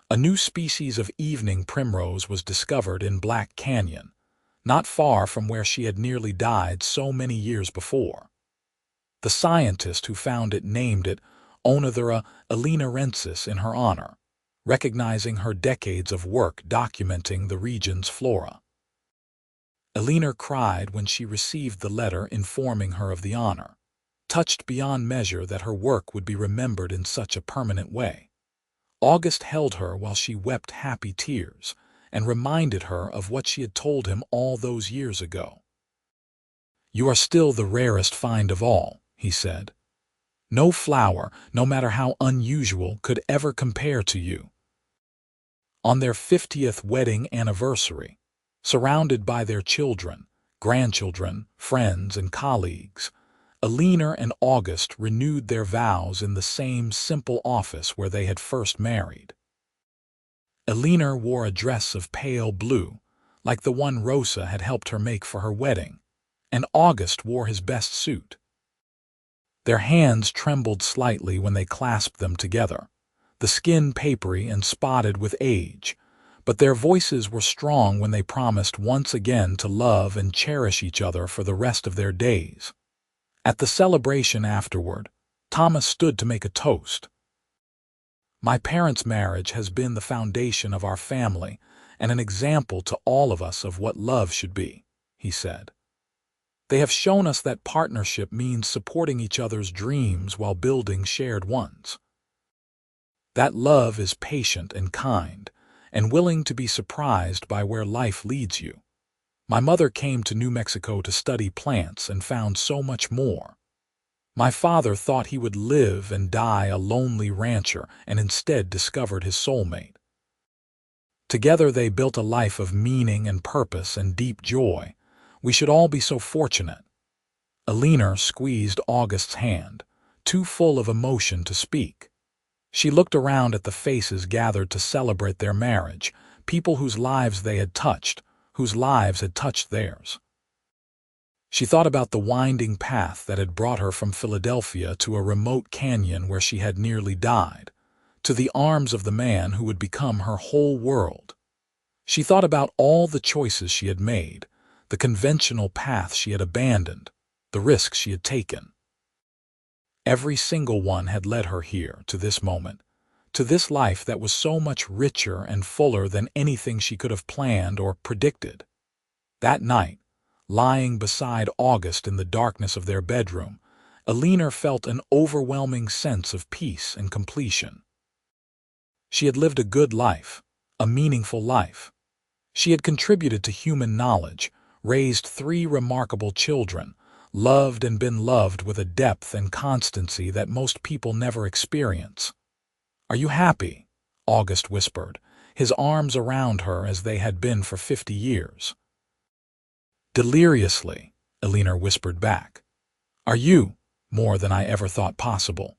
Speaker 1: a new species of evening primrose was discovered in Black Canyon, not far from where she had nearly died so many years before. The scientist who found it named it Oenothera eleanorensis in her honor, recognizing her decades of work documenting the region's flora. Eleanor cried when she received the letter informing her of the honor, touched beyond measure that her work would be remembered in such a permanent way. August held her while she wept happy tears and reminded her of what she had told him all those years ago. "You are still the rarest find of all," he said. "No flower, no matter how unusual, could ever compare to you." On their 50th wedding anniversary, surrounded by their children, grandchildren, friends, and colleagues, Eleanor and August renewed their vows in the same simple office where they had first married. Eleanor wore a dress of pale blue, like the one Rosa had helped her make for her wedding, and August wore his best suit. Their hands trembled slightly when they clasped them together, the skin papery and spotted with age, but their voices were strong when they promised once again to love and cherish each other for the rest of their days. At the celebration afterward, Thomas stood to make a toast. "My parents' marriage has been the foundation of our family and an example to all of us of what love should be," he said. "They have shown us that partnership means supporting each other's dreams while building shared ones. That love is patient and kind, and willing to be surprised by where life leads you. My mother came to New Mexico to study plants and found so much more. My father thought he would live and die a lonely rancher and instead discovered his soulmate. Together they built a life of meaning and purpose and deep joy. We should all be so fortunate." Eleanor squeezed August's hand, too full of emotion to speak. She looked around at the faces gathered to celebrate their marriage, people whose lives they had touched, whose lives had touched theirs. She thought about the winding path that had brought her from Philadelphia to a remote canyon where she had nearly died, to the arms of the man who would become her whole world. She thought about all the choices she had made, the conventional path she had abandoned, the risks she had taken. Every single one had led her here, to this moment, to this life that was so much richer and fuller than anything she could have planned or predicted. That night, lying beside August in the darkness of their bedroom, Eleanor felt an overwhelming sense of peace and completion. She had lived a good life, a meaningful life. She had contributed to human knowledge, raised 3 remarkable children, loved and been loved with a depth and constancy that most people never experience. "Are you happy?" August whispered, his arms around her as they had been for 50 years. "Deliriously," Eleanor whispered back. "Are you?" "More than I ever thought possible."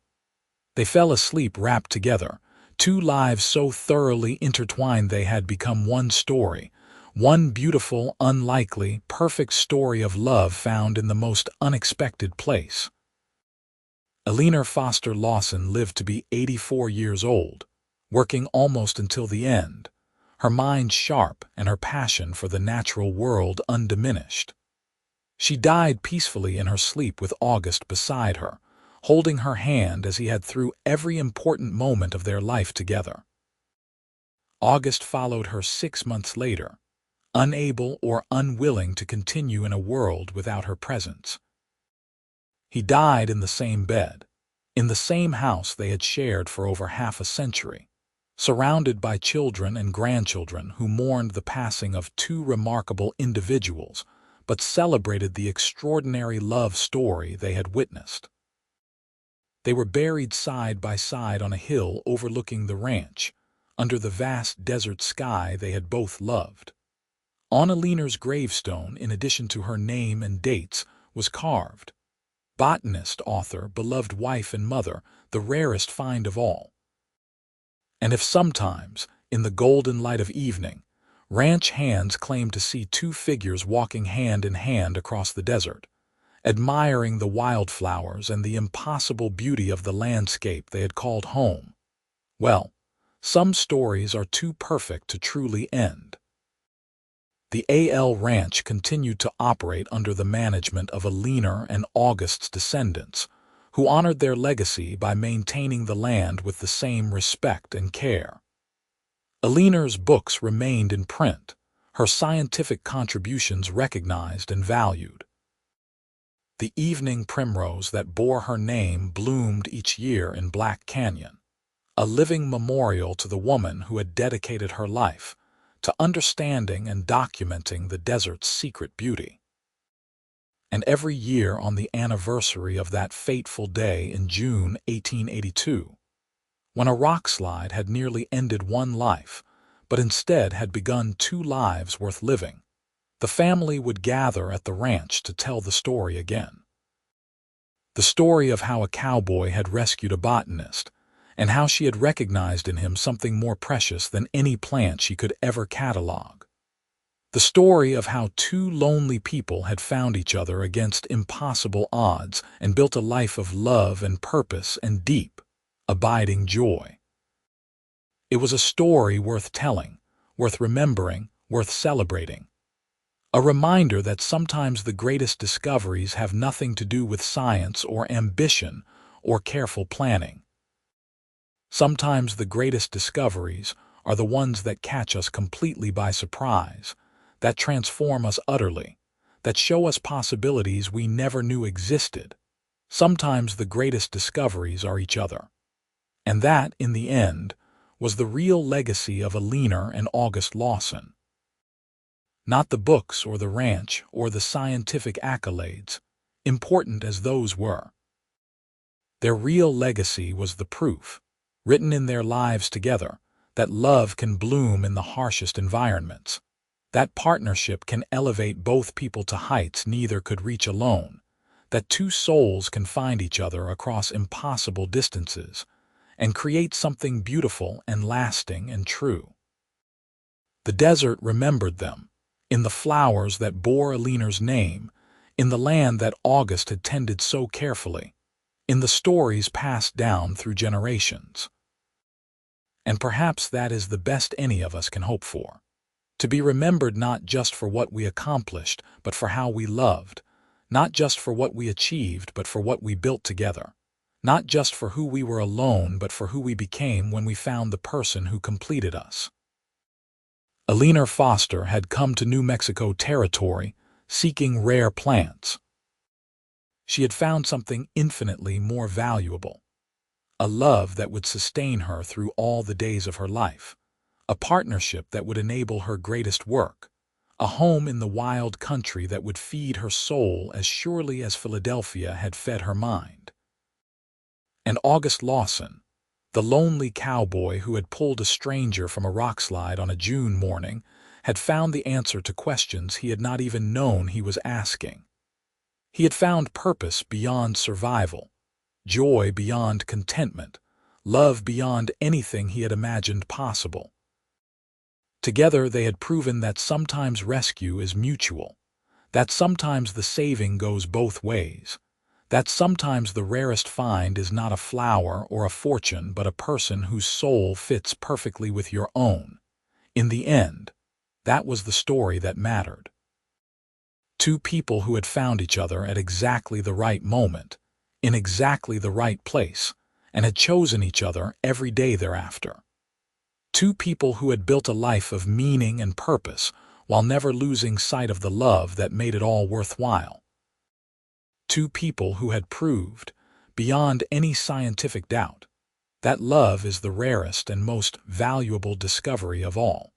Speaker 1: They fell asleep wrapped together, 2 lives so thoroughly intertwined they had become one story, one beautiful, unlikely, perfect story of love found in the most unexpected place. Eleanor Foster Lawson lived to be 84 years old, working almost until the end, her mind sharp and her passion for the natural world undiminished. She died peacefully in her sleep with August beside her, holding her hand as he had through every important moment of their life together. August followed her 6 months later, unable or unwilling to continue in a world without her presence. He died in the same bed, in the same house they had shared for over half a century, surrounded by children and grandchildren who mourned the passing of 2 remarkable individuals, but celebrated the extraordinary love story they had witnessed. They were buried side by side on a hill overlooking the ranch, under the vast desert sky they had both loved. On Eleanor's gravestone, in addition to her name and dates, was carved, "Botanist, author, beloved wife and mother, the rarest find of all." And if sometimes, in the golden light of evening, ranch hands claimed to see 2 figures walking hand in hand across the desert, admiring the wildflowers and the impossible beauty of the landscape they had called home, well, some stories are too perfect to truly end. The AL Ranch continued to operate under the management of Eleanor and August's descendants, who honored their legacy by maintaining the land with the same respect and care. Eleanor's books remained in print, her scientific contributions recognized and valued. The evening primrose that bore her name bloomed each year in Black Canyon, a living memorial to the woman who had dedicated her life to understanding and documenting the desert's secret beauty. And every year on the anniversary of that fateful day in June 1882, when a rockslide had nearly ended one life, but instead had begun 2 lives worth living, the family would gather at the ranch to tell the story again. The story of how a cowboy had rescued a botanist, and how she had recognized in him something more precious than any plant she could ever catalog. The story of how 2 lonely people had found each other against impossible odds and built a life of love and purpose and deep, abiding joy. It was a story worth telling, worth remembering, worth celebrating. A reminder that sometimes the greatest discoveries have nothing to do with science or ambition or careful planning. Sometimes the greatest discoveries are the ones that catch us completely by surprise, that transform us utterly, that show us possibilities we never knew existed. Sometimes the greatest discoveries are each other. And that, in the end, was the real legacy of Eleanor and August Lawson. Not the books or the ranch or the scientific accolades, important as those were. Their real legacy was the proof, written in their lives together, that love can bloom in the harshest environments, that partnership can elevate both people to heights neither could reach alone, that 2 souls can find each other across impossible distances, and create something beautiful and lasting and true. The desert remembered them, in the flowers that bore Eleanor's name, in the land that August had tended so carefully, in the stories passed down through generations. And perhaps that is the best any of us can hope for. To be remembered not just for what we accomplished, but for how we loved, not just for what we achieved, but for what we built together, not just for who we were alone, but for who we became when we found the person who completed us. Eleanor Foster had come to New Mexico territory seeking rare plants. She had found something infinitely more valuable, a love that would sustain her through all the days of her life, a partnership that would enable her greatest work, a home in the wild country that would feed her soul as surely as Philadelphia had fed her mind. And August Lawson, the lonely cowboy who had pulled a stranger from a rockslide on a June morning, had found the answer to questions he had not even known he was asking. He had found purpose beyond survival, joy beyond contentment, love beyond anything he had imagined possible. Together they had proven that sometimes rescue is mutual, that sometimes the saving goes both ways, that sometimes the rarest find is not a flower or a fortune but a person whose soul fits perfectly with your own. In the end, that was the story that mattered. Two people who had found each other at exactly the right moment, in exactly the right place, and had chosen each other every day thereafter. Two people who had built a life of meaning and purpose while never losing sight of the love that made it all worthwhile. Two people who had proved, beyond any scientific doubt, that love is the rarest and most valuable discovery of all.